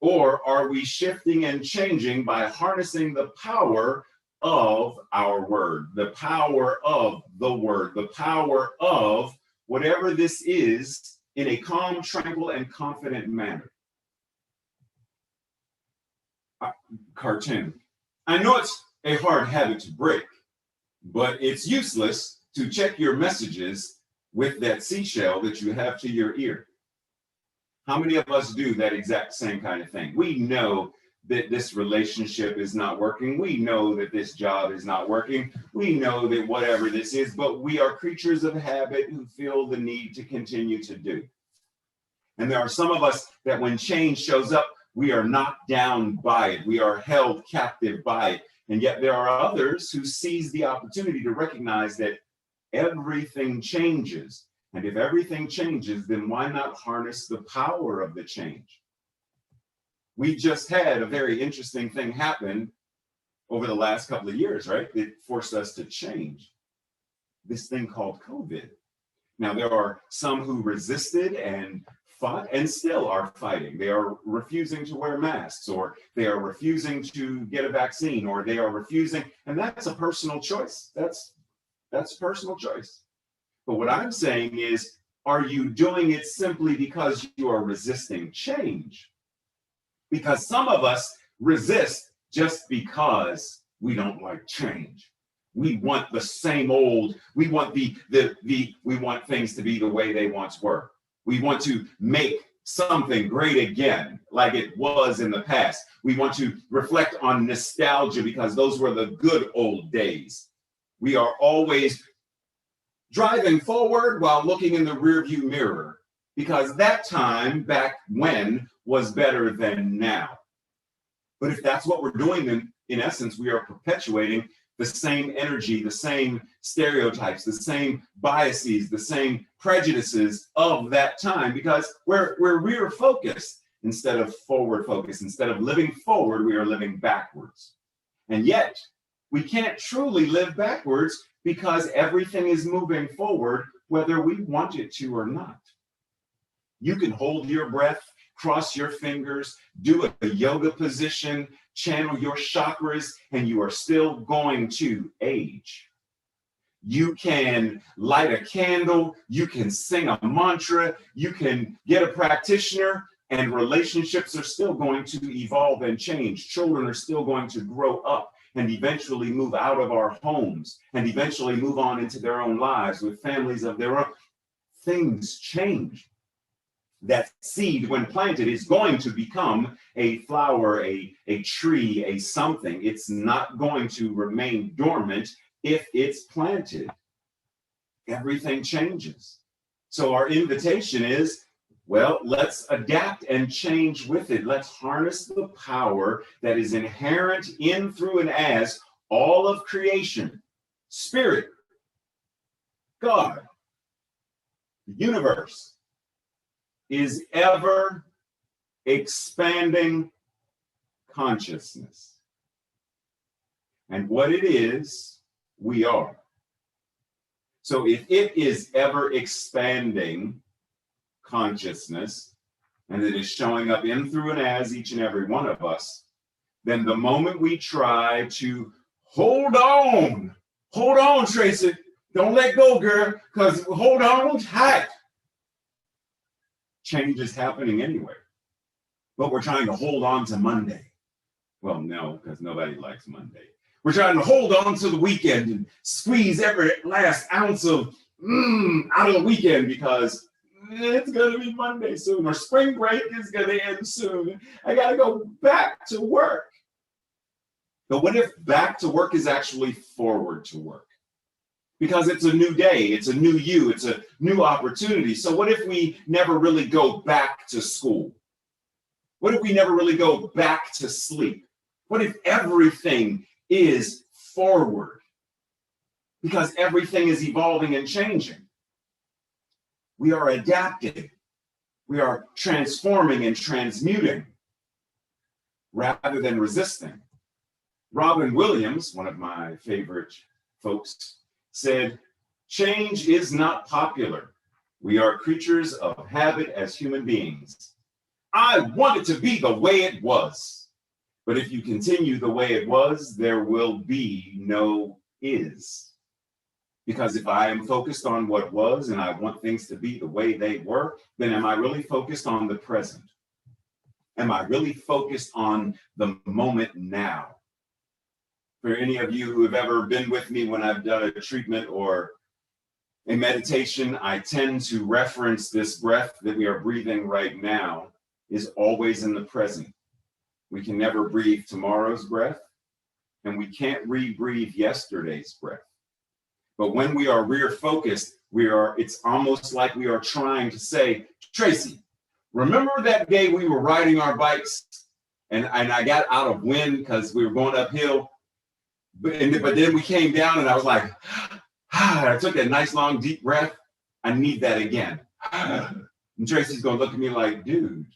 Or are we shifting and changing by harnessing the power of our word, the power of the word, the power of whatever this is in a calm, tranquil, and confident manner? Cartoon. I know it's a hard habit to break, but it's useless to check your messages with that seashell that you have to your ear. How many of us do that exact same kind of thing? We know that this relationship is not working. We know that this job is not working. We know that whatever this is, but we are creatures of habit who feel the need to continue to do. And there are some of us that when change shows up, we are knocked down by it. We are held captive by it. And yet there are others who seize the opportunity to recognize that everything changes. And if everything changes, then why not harness the power of the change? We just had a very interesting thing happen over the last couple of years, right? It forced us to change. This thing called COVID. Now, there are some who resisted and fought and still are fighting. They are refusing to wear masks, or they are refusing to get a vaccine, or they are refusing, and that's a personal choice. That's a personal choice. But what I'm saying is, are you doing it simply because you are resisting change? Because some of us resist just because we don't like change. We want the same old, we want we want things to be the way they once were. We want to make something great again, like it was in the past. We want to reflect on nostalgia because those were the good old days. We are always driving forward while looking in the rearview mirror, because that time back when was better than now. But if that's what we're doing, then in essence, we are perpetuating the same energy, the same stereotypes, the same biases, the same prejudices of that time, because we're rear focused instead of forward focused. Instead of living forward, we are living backwards. And yet we can't truly live backwards because everything is moving forward, whether we want it to or not. You can hold your breath, cross your fingers, do a yoga position, channel your chakras, and you are still going to age. You can light a candle, you can sing a mantra, you can get a practitioner, and relationships are still going to evolve and change. Children are still going to grow up and eventually move out of our homes and eventually move on into their own lives with families of their own. Things change. That seed, when planted, is going to become a flower, a tree, a something. It's not going to remain dormant if it's planted. Everything changes. So our invitation is, well, let's adapt and change with it. Let's harness the power that is inherent in, through, and as all of creation, spirit, God, the universe, is ever expanding consciousness. And what it is, we are. So if it is ever expanding consciousness, and it is showing up in, through, and as each and every one of us, then the moment we try to hold on, Tracy, don't let go, girl, because hold on tight. Change is happening anyway, but we're trying to hold on to Monday. Well, no, because nobody likes Monday. We're trying to hold on to the weekend and squeeze every last ounce of out of the weekend because it's going to be Monday soon, or spring break is going to end soon. I got to go back to work. But what if back to work is actually forward to work? Because it's a new day, it's a new you, it's a new opportunity. So what if we never really go back to school? What if we never really go back to sleep? What if everything is forward? Because everything is evolving and changing. We are adapting. We are transforming and transmuting rather than resisting. Robin Williams, one of my favorite folks, said, change is not popular. We are creatures of habit as human beings. I want it to be the way it was. But if you continue the way it was, there will be no is. Because if I am focused on what was and I want things to be the way they were, then am I really focused on the present? Am I really focused on the moment now? For any of you who have ever been with me when I've done a treatment or a meditation, I tend to reference this breath that we are breathing right now is always in the present. We can never breathe tomorrow's breath, and we can't re-breathe yesterday's breath. But when we are rear focused, it's almost like we are trying to say, Tracy, remember that day we were riding our bikes and I got out of wind because we were going uphill, but then we came down and I was like, I took a nice long deep breath. I need that again. And Tracy's gonna look at me like, dude,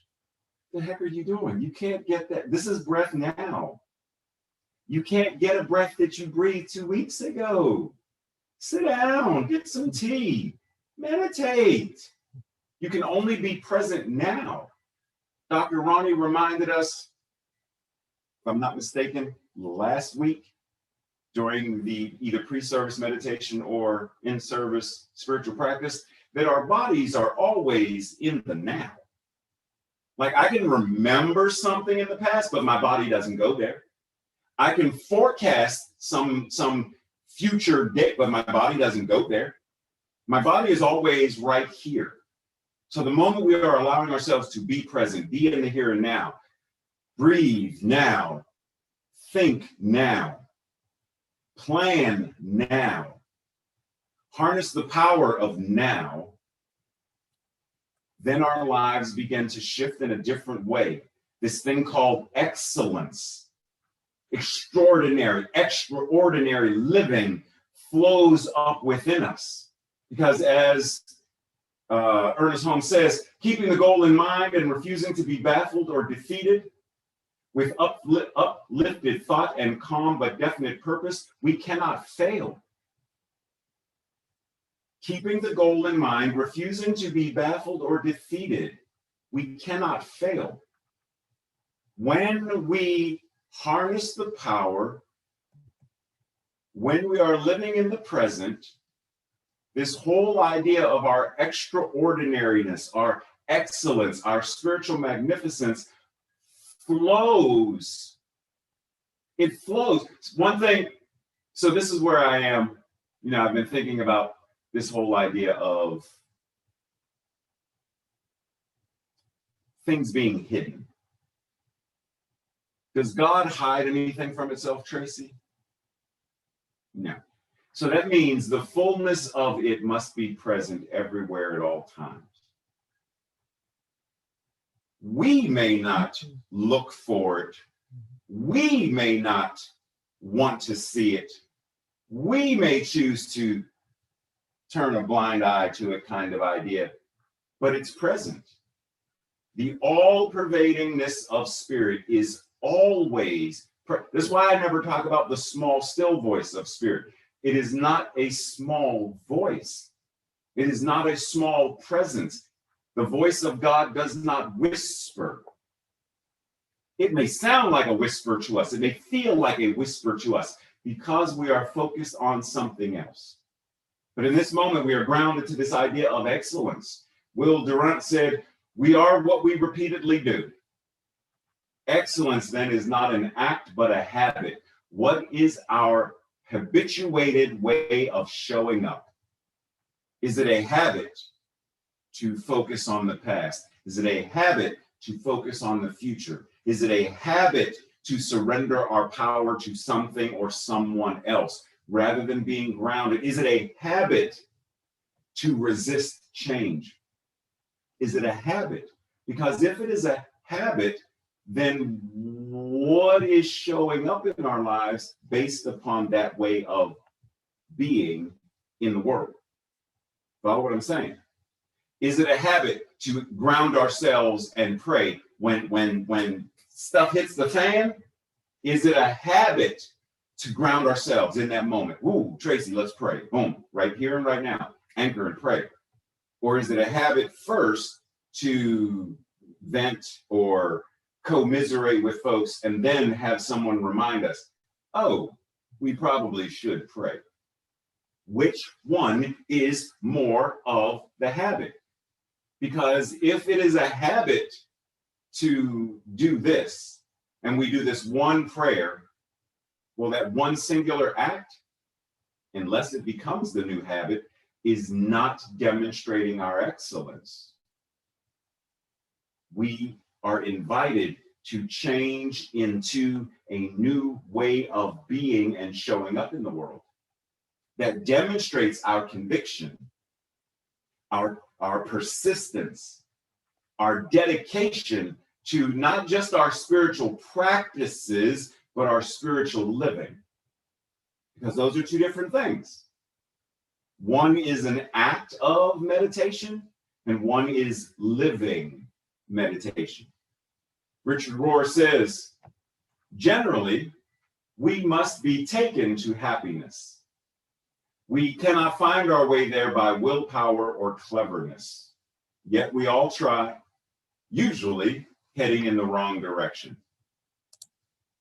what the heck are you doing? You can't get that. This is breath now. You can't get a breath that you breathed 2 weeks ago. Sit down, get some tea, meditate. You can only be present now. Dr. Ronnie reminded us, if I'm not mistaken, last week during the either pre-service meditation or in-service spiritual practice, that our bodies are always in the now. Like I can remember something in the past, but my body doesn't go there. I can forecast some future date, but my body doesn't go there. My body is always right here. So the moment we are allowing ourselves to be present, be in the here and now, breathe now, think now, plan now, harness the power of now, then our lives begin to shift in a different way. This thing called excellence, extraordinary living flows up within us. Because as Ernest Holmes says, keeping the goal in mind and refusing to be baffled or defeated, with uplifted thought and calm but definite purpose, we cannot fail. Keeping the goal in mind, refusing to be baffled or defeated, we cannot fail. When we harness the power, when we are living in the present, this whole idea of our extraordinariness, our excellence, our spiritual magnificence flows. It flows. One thing, so this is where I am, I've been thinking about this whole idea of things being hidden. Does God hide anything from itself, Tracy? No. So that means the fullness of it must be present everywhere at all times. We may not look for it. We may not want to see it. We may choose to turn a blind eye to it kind of idea, but it's present. The all-pervadingness of spirit is always, this is why I never talk about the small, still voice of spirit. It is not a small voice. It is not a small presence. The voice of God does not whisper. It may sound like a whisper to us. It may feel like a whisper to us because we are focused on something else. But in this moment, we are grounded to this idea of excellence. Will Durant said, we are what we repeatedly do. Excellence then is not an act, but a habit. What is our habituated way of showing up? Is it a habit to focus on the past? Is it a habit to focus on the future? Is it a habit to surrender our power to something or someone else rather than being grounded? Is it a habit to resist change? Is it a habit? Because if it is a habit, then what is showing up in our lives based upon that way of being in the world? Follow what I'm saying? Is it a habit to ground ourselves and pray when stuff hits the fan? Is it a habit to ground ourselves in that moment? Ooh, Tracy, let's pray. Boom, right here and right now. Anchor and pray. Or is it a habit first to vent or commiserate with folks and then have someone remind us, oh, we probably should pray? Which one is more of the habit? Because if it is a habit to do this, and we do this one prayer, Well, that one singular act, unless it becomes the new habit, is not demonstrating our excellence. We are invited to change into a new way of being and showing up in the world that demonstrates our conviction, our persistence, our dedication to not just our spiritual practices, but our spiritual living. Because those are two different things. One is an act of meditation, and one is living meditation. Richard Rohr says, generally, we must be taken to happiness. We cannot find our way there by willpower or cleverness. Yet we all try, usually heading in the wrong direction.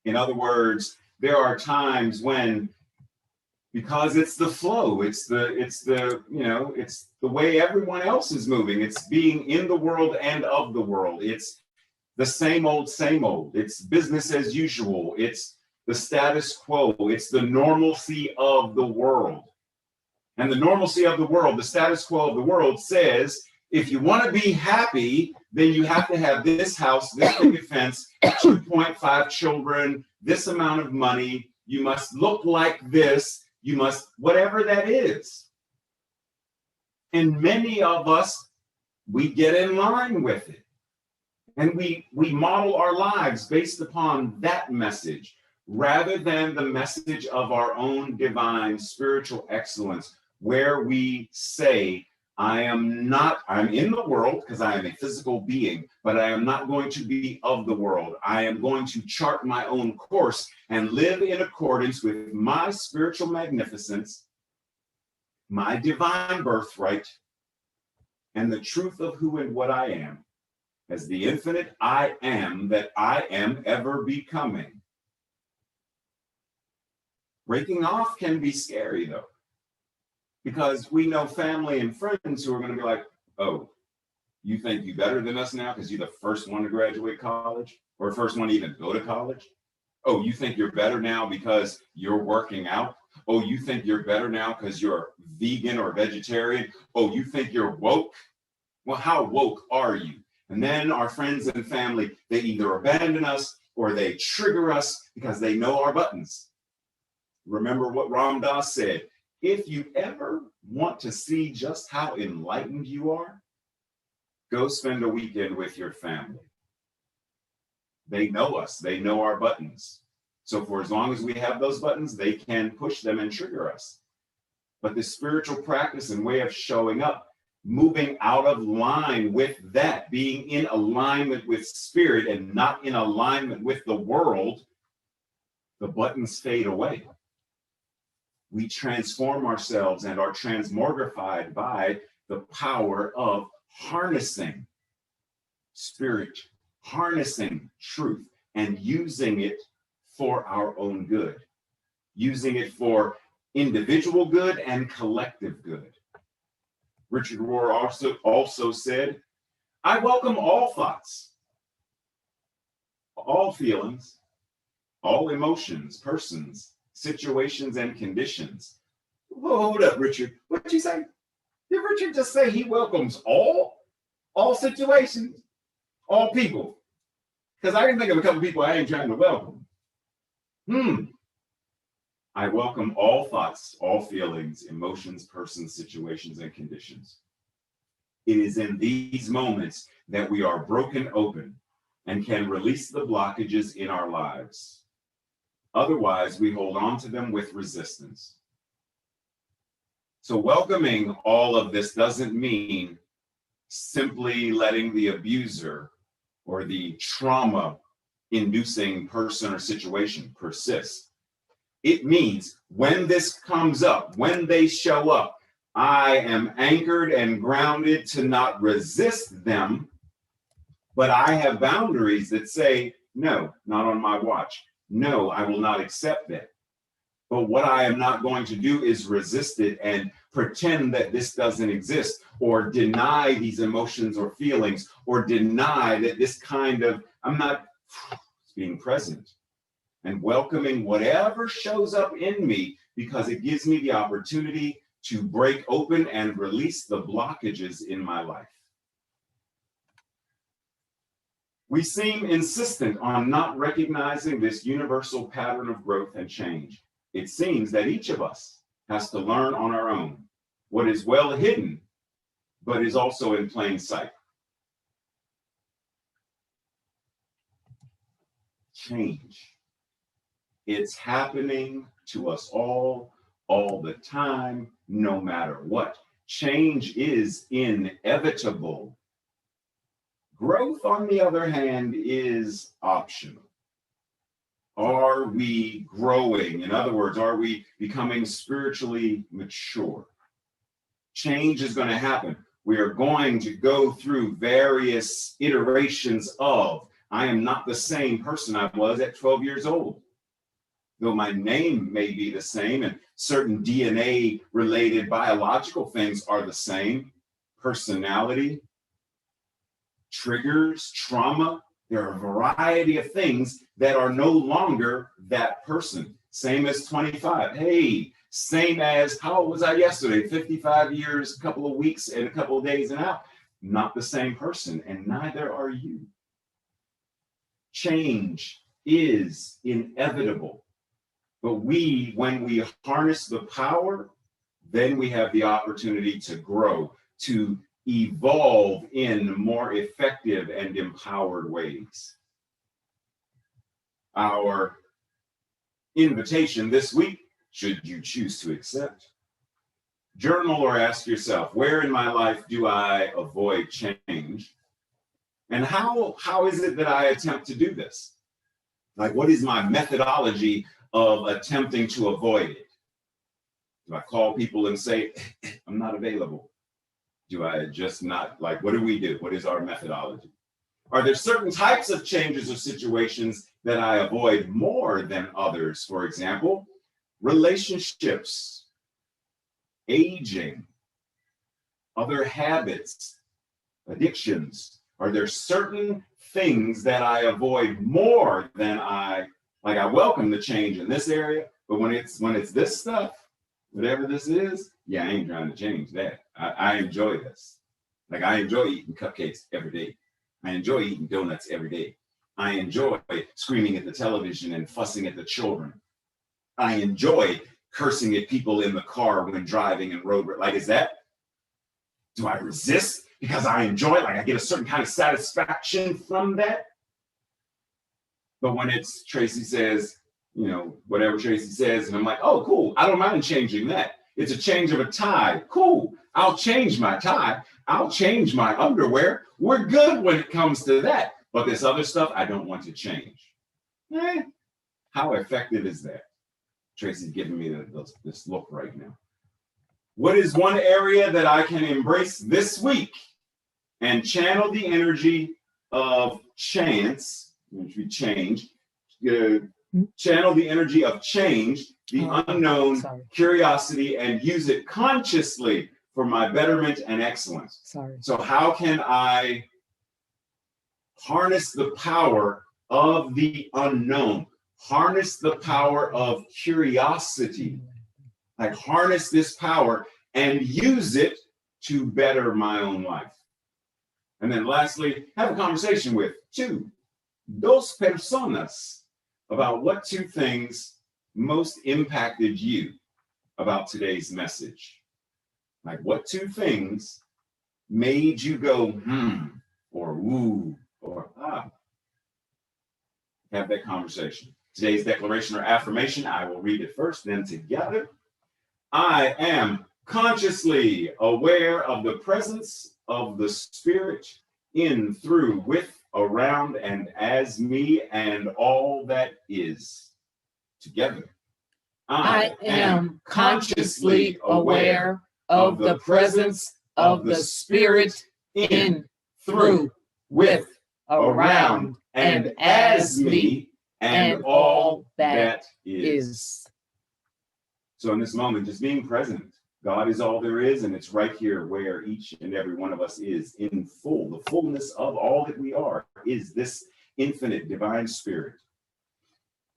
In other words, there are times when, because it's the flow, it's the way everyone else is moving. It's being in the world and of the world. It's the same old, same old. It's business as usual. It's the status quo. It's the normalcy of the world. And the normalcy of the world, the status quo of the world says, if you want to be happy, then you have to have this house, this picket fence, 2.5 children, this amount of money. You must look like this. You must, whatever that is. And many of us, we get in line with it. And we model our lives based upon that message, rather than the message of our own divine spiritual excellence, where we say, I'm in the world because I am a physical being, but I am not going to be of the world. I am going to chart my own course and live in accordance with my spiritual magnificence, my divine birthright, and the truth of who and what I am, as the infinite I am that I am ever becoming. Breaking off can be scary, though, because we know family and friends who are going to be like, oh, you think you're better than us now because you're the first one to graduate college or first one to even go to college? Oh, you think you're better now because you're working out? Oh, you think you're better now because you're vegan or vegetarian? Oh, you think you're woke? Well, how woke are you? And then our friends and family, they either abandon us or they trigger us because they know our buttons. Remember what Ram Dass said, if you ever want to see just how enlightened you are, go spend a weekend with your family. They know us, they know our buttons. So for as long as we have those buttons, they can push them and trigger us. But the spiritual practice and way of showing up, moving out of line with that, being in alignment with spirit and not in alignment with the world, the buttons fade away. We transform ourselves and are transmogrified by the power of harnessing spirit, harnessing truth, and using it for our own good, using it for individual good and collective good. Richard Rohr also said, I welcome all thoughts, all feelings, all emotions, persons, situations, and conditions. Hold up, Richard. What did you say? Did Richard just say he welcomes all situations, all people? Because I can think of a couple people I ain't trying to welcome. I welcome all thoughts, all feelings, emotions, persons, situations, and conditions. It is in these moments that we are broken open and can release the blockages in our lives. Otherwise, we hold on to them with resistance. So welcoming all of this doesn't mean simply letting the abuser or the trauma-inducing person or situation persist. It means when this comes up, when they show up, I am anchored and grounded to not resist them, but I have boundaries that say, no, not on my watch. No, I will not accept that. But what I am not going to do is resist it and pretend that this doesn't exist, or deny these emotions or feelings, or deny that this kind of, I'm not being present. and welcoming whatever shows up in me, because it gives me the opportunity to break open and release the blockages in my life. We seem insistent on not recognizing this universal pattern of growth and change. It seems that each of us has to learn on our own what is well hidden, but is also in plain sight. Change. It's happening to us all the time, no matter what. Change is inevitable. Growth, on the other hand, is optional. Are we growing? In other words, are we becoming spiritually mature? Change is going to happen. We are going to go through various iterations of, I am not the same person I was at 12 years old. Though my name may be the same and certain DNA related biological things are the same, personality, triggers, trauma, there are a variety of things that are no longer that person. Same as 25. Hey, same as, how old was I yesterday? 55 years, a couple of weeks and a couple of days and out. Not the same person, and neither are you. Change is inevitable. But when we harness the power, then we have the opportunity to grow, to evolve in more effective and empowered ways. Our invitation this week, should you choose to accept, journal or ask yourself, where in my life do I avoid change? And how is it that I attempt to do this? Like, what is my methodology of attempting to avoid it? Do I call people and say, I'm not available? Do I just not, like, what do we do? What is our methodology? Are there certain types of changes or situations that I avoid more than others? For example, relationships, aging, other habits, addictions. Are there certain things that I avoid more than I welcome the change in this area, but when it's this stuff, whatever this is, yeah, I ain't trying to change that. I enjoy this. Like, I enjoy eating cupcakes every day. I enjoy eating donuts every day. I enjoy screaming at the television and fussing at the children. I enjoy cursing at people in the car when driving and road. Like, do I resist because I enjoy it? Like, I get a certain kind of satisfaction from that. But when it's Tracy says, whatever Tracy says, and I'm like, oh, cool, I don't mind changing that. It's a change of a tie. Cool, I'll change my tie. I'll change my underwear. We're good when it comes to that. But this other stuff, I don't want to change. How effective is that? Tracy's giving me this look right now. What is one area that I can embrace this week and channel the energy of chance, which we change, channel the energy of change, the unknown, curiosity, and use it consciously for my betterment and excellence? So how can I harness the power of the unknown, harness the power of curiosity, like harness this power and use it to better my own life? And then lastly, have a conversation with dos personas about what two things most impacted you about today's message. Like, what two things made you go, or ooh, or ah? Have that conversation. Today's declaration or affirmation, I will read it first, then together. I am consciously aware of the presence of the Spirit in, through, with, around, and as me and all that is. Together. I am consciously aware of the presence of the Spirit in, through, with, around, and as me and all that is. So in this moment, just being present, God is all there is, and it's right here where each and every one of us is in full. The fullness of all that we are is this infinite divine Spirit.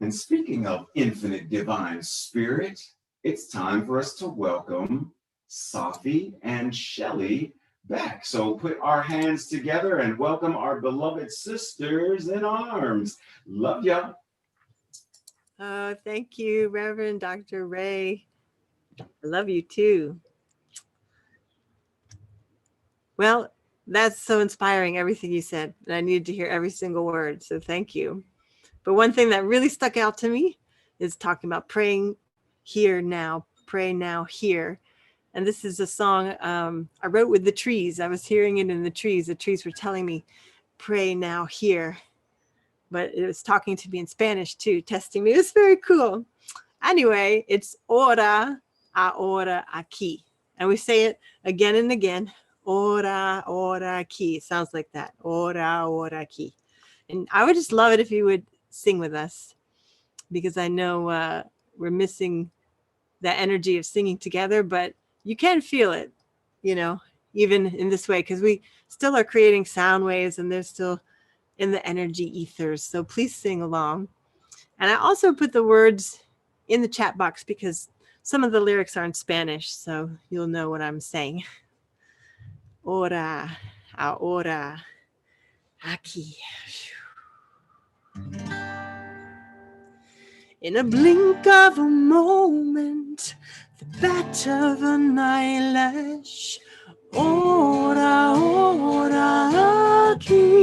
And speaking of infinite divine spirit, it's time for us to welcome Sahffi and Shelley back. So put our hands together and welcome our beloved sisters in arms. Love ya. Oh, thank you, Reverend Dr. Ray. I love you too. Well, that's so inspiring, everything you said. And I needed to hear every single word. So thank you. But one thing that really stuck out to me is talking about praying here now, pray now here. And this is a song I wrote with the trees. I was hearing it in the trees. The trees were telling me, pray now here. But it was talking to me in Spanish too, testing me. It was very cool. Anyway, it's ora, ahora, aquí. And we say it again and again. Ora, ora, aquí. It sounds like that. Ora, ora, aquí. And I would just love it if you would sing with us, because I know we're missing that energy of singing together, but you can feel it, you know, even in this way, because we still are creating sound waves and they're still in the energy ethers. So please sing along. And I also put the words in the chat box because some of the lyrics are in Spanish, so you'll know what I'm saying. Ora, ahora, aquí. In a blink of a moment, the bat of an eyelash. Ora, ora, aquí.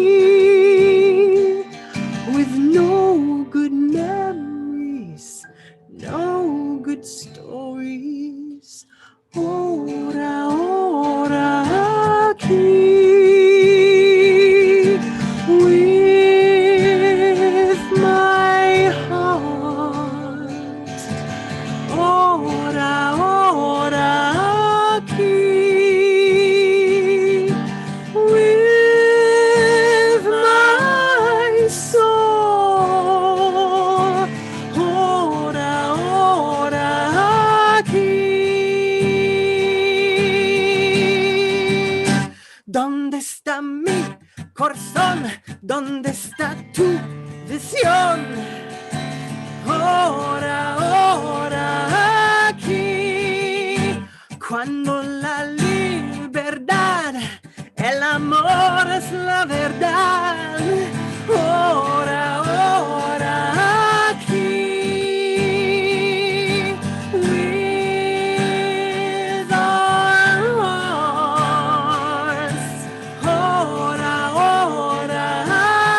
With no good memories, no good stories. Ora, ora, aquí. With my heart. Ora, ora, aquí. With my soul. Ora, ora, aquí. ¿Dónde está mi corazón? ¿Dónde está tu visión? Ora, ora, aquí. Cuando la libertad, el amor es la verdad. Ora, ora, aquí. With our hearts. Ora, ora,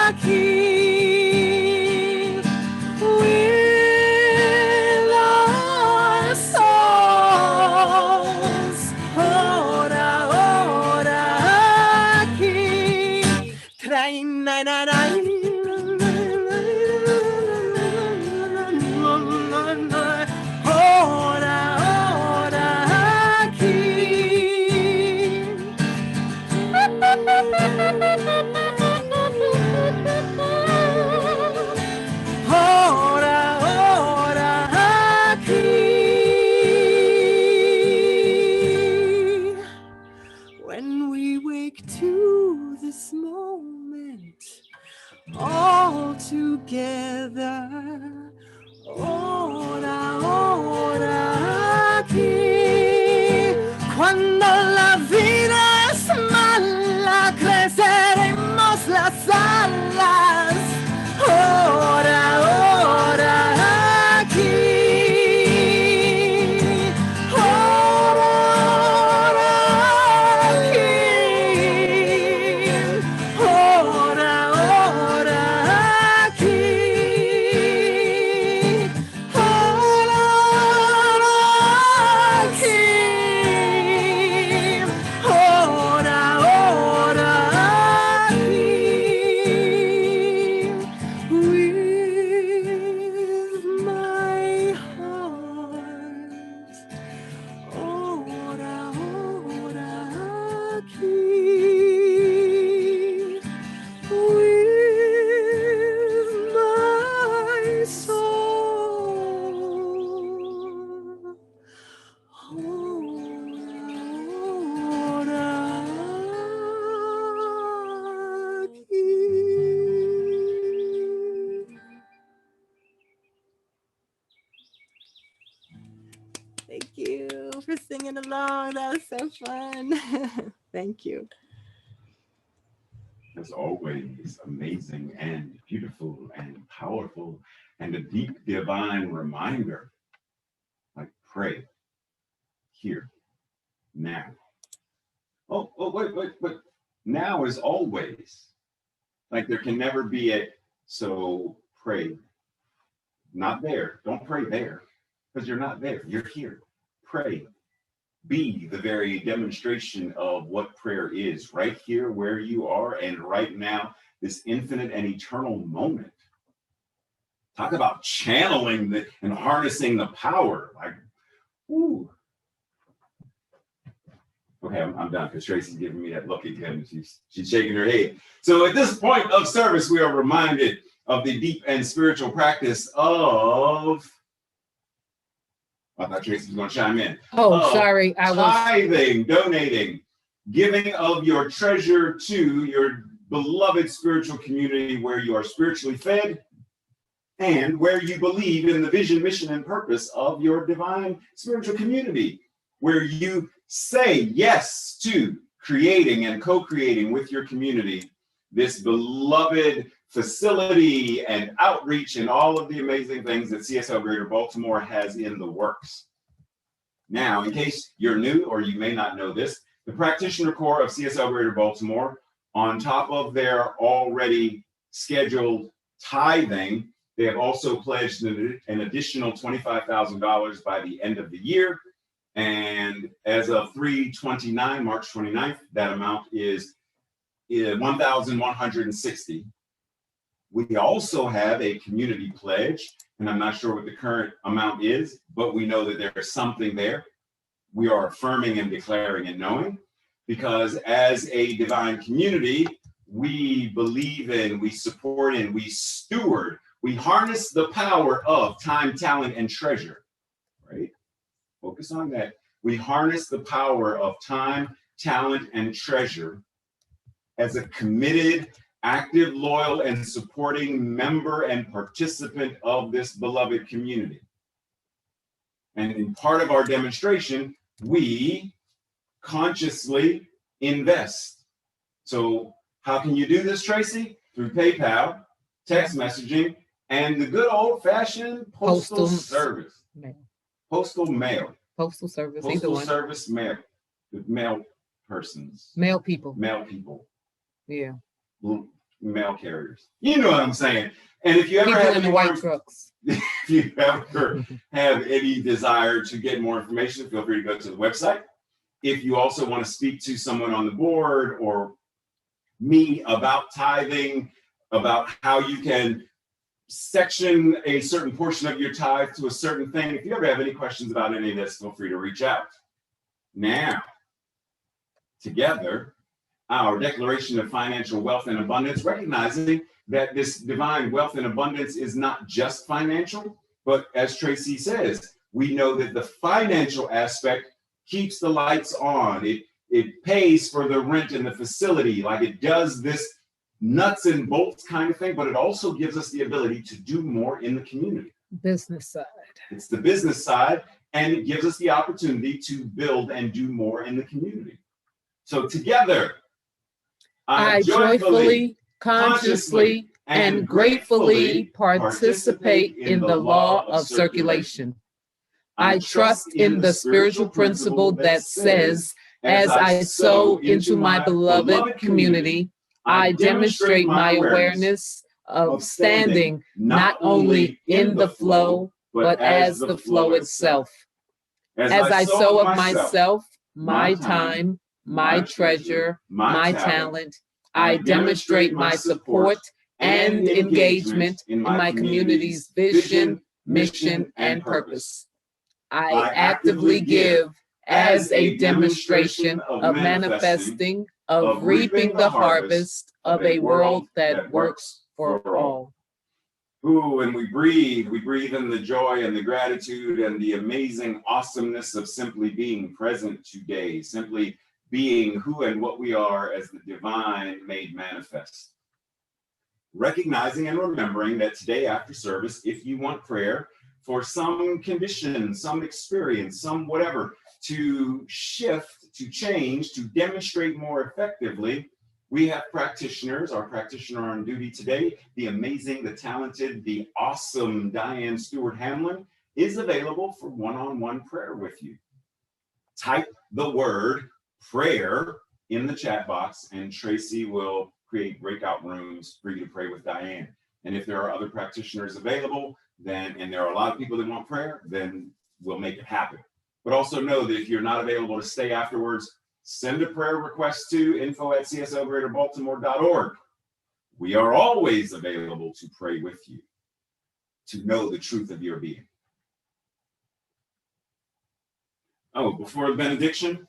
aquí. With our souls. Ora, ora, aquí. Ora, ora, aquí. Ora, ora, aquí. When we wake to this moment, all together. Ora, ora, aquí. Cuando la vida es mala, creceremos las alas. Ora, ora, aquí. Ora, ora, aquí. Ora, ora, aquí. Ora, singing along. That was so fun. Thank you. As always, amazing and beautiful and powerful and a deep divine reminder. Like pray here, now. Oh, wait. Now is always. Like there can never be a, so pray. Not there. Don't pray there because you're not there. You're here. Pray. Be the very demonstration of what prayer is right here where you are and right now, this infinite and eternal moment. Talk about channeling and harnessing the power. Like, ooh. Okay, I'm done because Tracy's giving me that look again. She's shaking her head. So at this point of service, we are reminded of the deep and spiritual practice of, I thought Tracy was going to chime in. Oh, sorry. Tithing, donating, giving of your treasure to your beloved spiritual community where you are spiritually fed and where you believe in the vision, mission, and purpose of your divine spiritual community, where you say yes to creating and co-creating with your community this beloved facility and outreach and all of the amazing things that CSL Greater Baltimore has in the works. Now, in case you're new or you may not know this, the Practitioner Corps of CSL Greater Baltimore, on top of their already scheduled tithing, they have also pledged an additional $25,000 by the end of the year. And as of 3/29, March 29th, that amount is $1,160. We also have a community pledge, and I'm not sure what the current amount is, but we know that there's something there. We are affirming and declaring and knowing, because as a divine community, we believe in, we support, and we steward, we harness the power of time, talent, and treasure, right? Focus on that. We harness the power of time, talent, and treasure as a committed, active, loyal, and supporting member and participant of this beloved community. And in part of our demonstration, we consciously invest. So how can you do this, Tracy? Through PayPal, text messaging, and the good old-fashioned postal service. Postal mail. Postal service. Postal service mail. Mail persons. Mail people. Mail people. Yeah. Mail carriers. You know what I'm saying. And if you ever people have in the white trucks. If you ever have any desire to get more information, feel free to go to the website. If you also want to speak to someone on the board or me about tithing, about how you can section a certain portion of your tithe to a certain thing, if you ever have any questions about any of this, feel free to reach out. Now, together, our declaration of financial wealth and abundance, recognizing that this divine wealth and abundance is not just financial, but as Tracy says, we know that the financial aspect keeps the lights on. It pays for the rent in the facility, like it does this nuts and bolts kind of thing, but it also gives us the ability to do more in the community. Business side. It's the business side, and it gives us the opportunity to build and do more in the community. So together, I joyfully, consciously, and gratefully participate in the law of circulation. I trust in the spiritual principle that says, as I sow into my beloved community, I demonstrate my awareness of standing not only in the flow, but as the flow itself. As I sow of myself, my time, my treasure, my talent, I demonstrate my support and engagement in my community's vision, mission, and purpose. I actively give as a demonstration of manifesting, of reaping the harvest of a world that works for all. Ooh, and we breathe in the joy and the gratitude and the amazing awesomeness of simply being present today, simply being who and what we are as the divine made manifest. Recognizing and remembering that today after service, if you want prayer for some condition, some experience, some whatever, to shift, to change, to demonstrate more effectively, we have practitioners. Our practitioner on duty today, the amazing, the talented, the awesome Dianne Stewart Hamlin, is available for one-on-one prayer with you. Type the word prayer in the chat box, and Tracy will create breakout rooms for you to pray with Dianne. And if there are other practitioners available, then, and there are a lot of people that want prayer, then we'll make it happen. But also know that if you're not available to stay afterwards, send a prayer request to info@cslgreaterbaltimore.org. We are always available to pray with you, to know the truth of your being. Oh, before the benediction,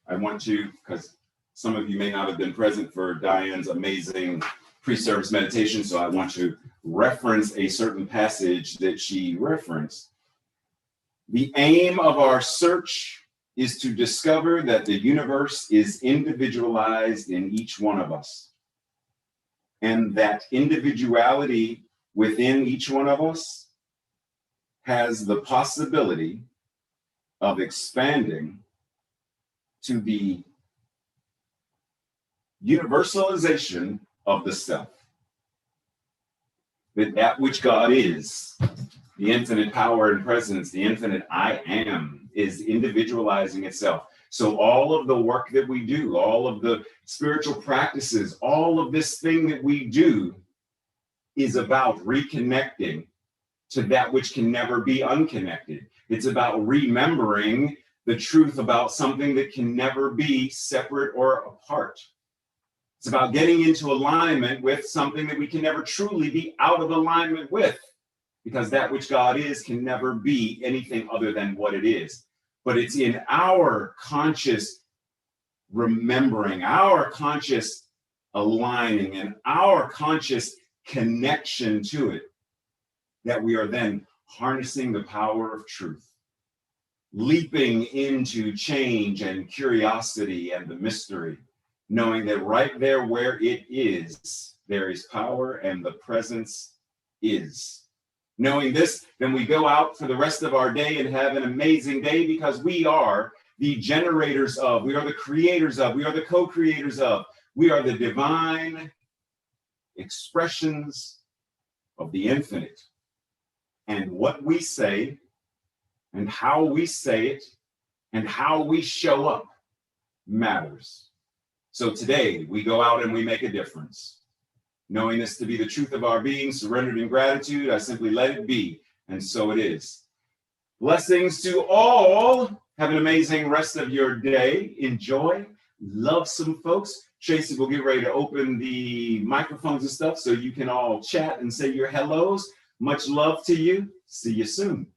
I want to, because some of you may not have been present for Dianne's amazing pre-service meditation, so I want to reference a certain passage that she referenced. The aim of our search is to discover that the universe is individualized in each one of us, and that individuality within each one of us has the possibility of expanding to the universalization of the self. That which God is, the infinite power and presence, the infinite I am, is individualizing itself. So all of the work that we do, all of the spiritual practices, all of this thing that we do is about reconnecting to that which can never be unconnected. It's about remembering the truth about something that can never be separate or apart. It's about getting into alignment with something that we can never truly be out of alignment with, because that which God is can never be anything other than what it is. But it's in our conscious remembering, our conscious aligning, and our conscious connection to it that we are then harnessing the power of truth, leaping into change and curiosity and the mystery, knowing that right there where it is, there is power and the presence is. Knowing this, then we go out for the rest of our day and have an amazing day, because we are the generators of, we are the creators of, we are the co-creators of, we are the divine expressions of the infinite. And what we say and how we say it and how we show up matters. So today we go out and we make a difference. Knowing this to be the truth of our being, surrendered in gratitude, I simply let it be, and so it is. Blessings to all. Have an amazing rest of your day. Enjoy. Love some folks. Tracy will get ready to open the microphones and stuff so you can all chat and say your hellos. Much love to you. See you soon.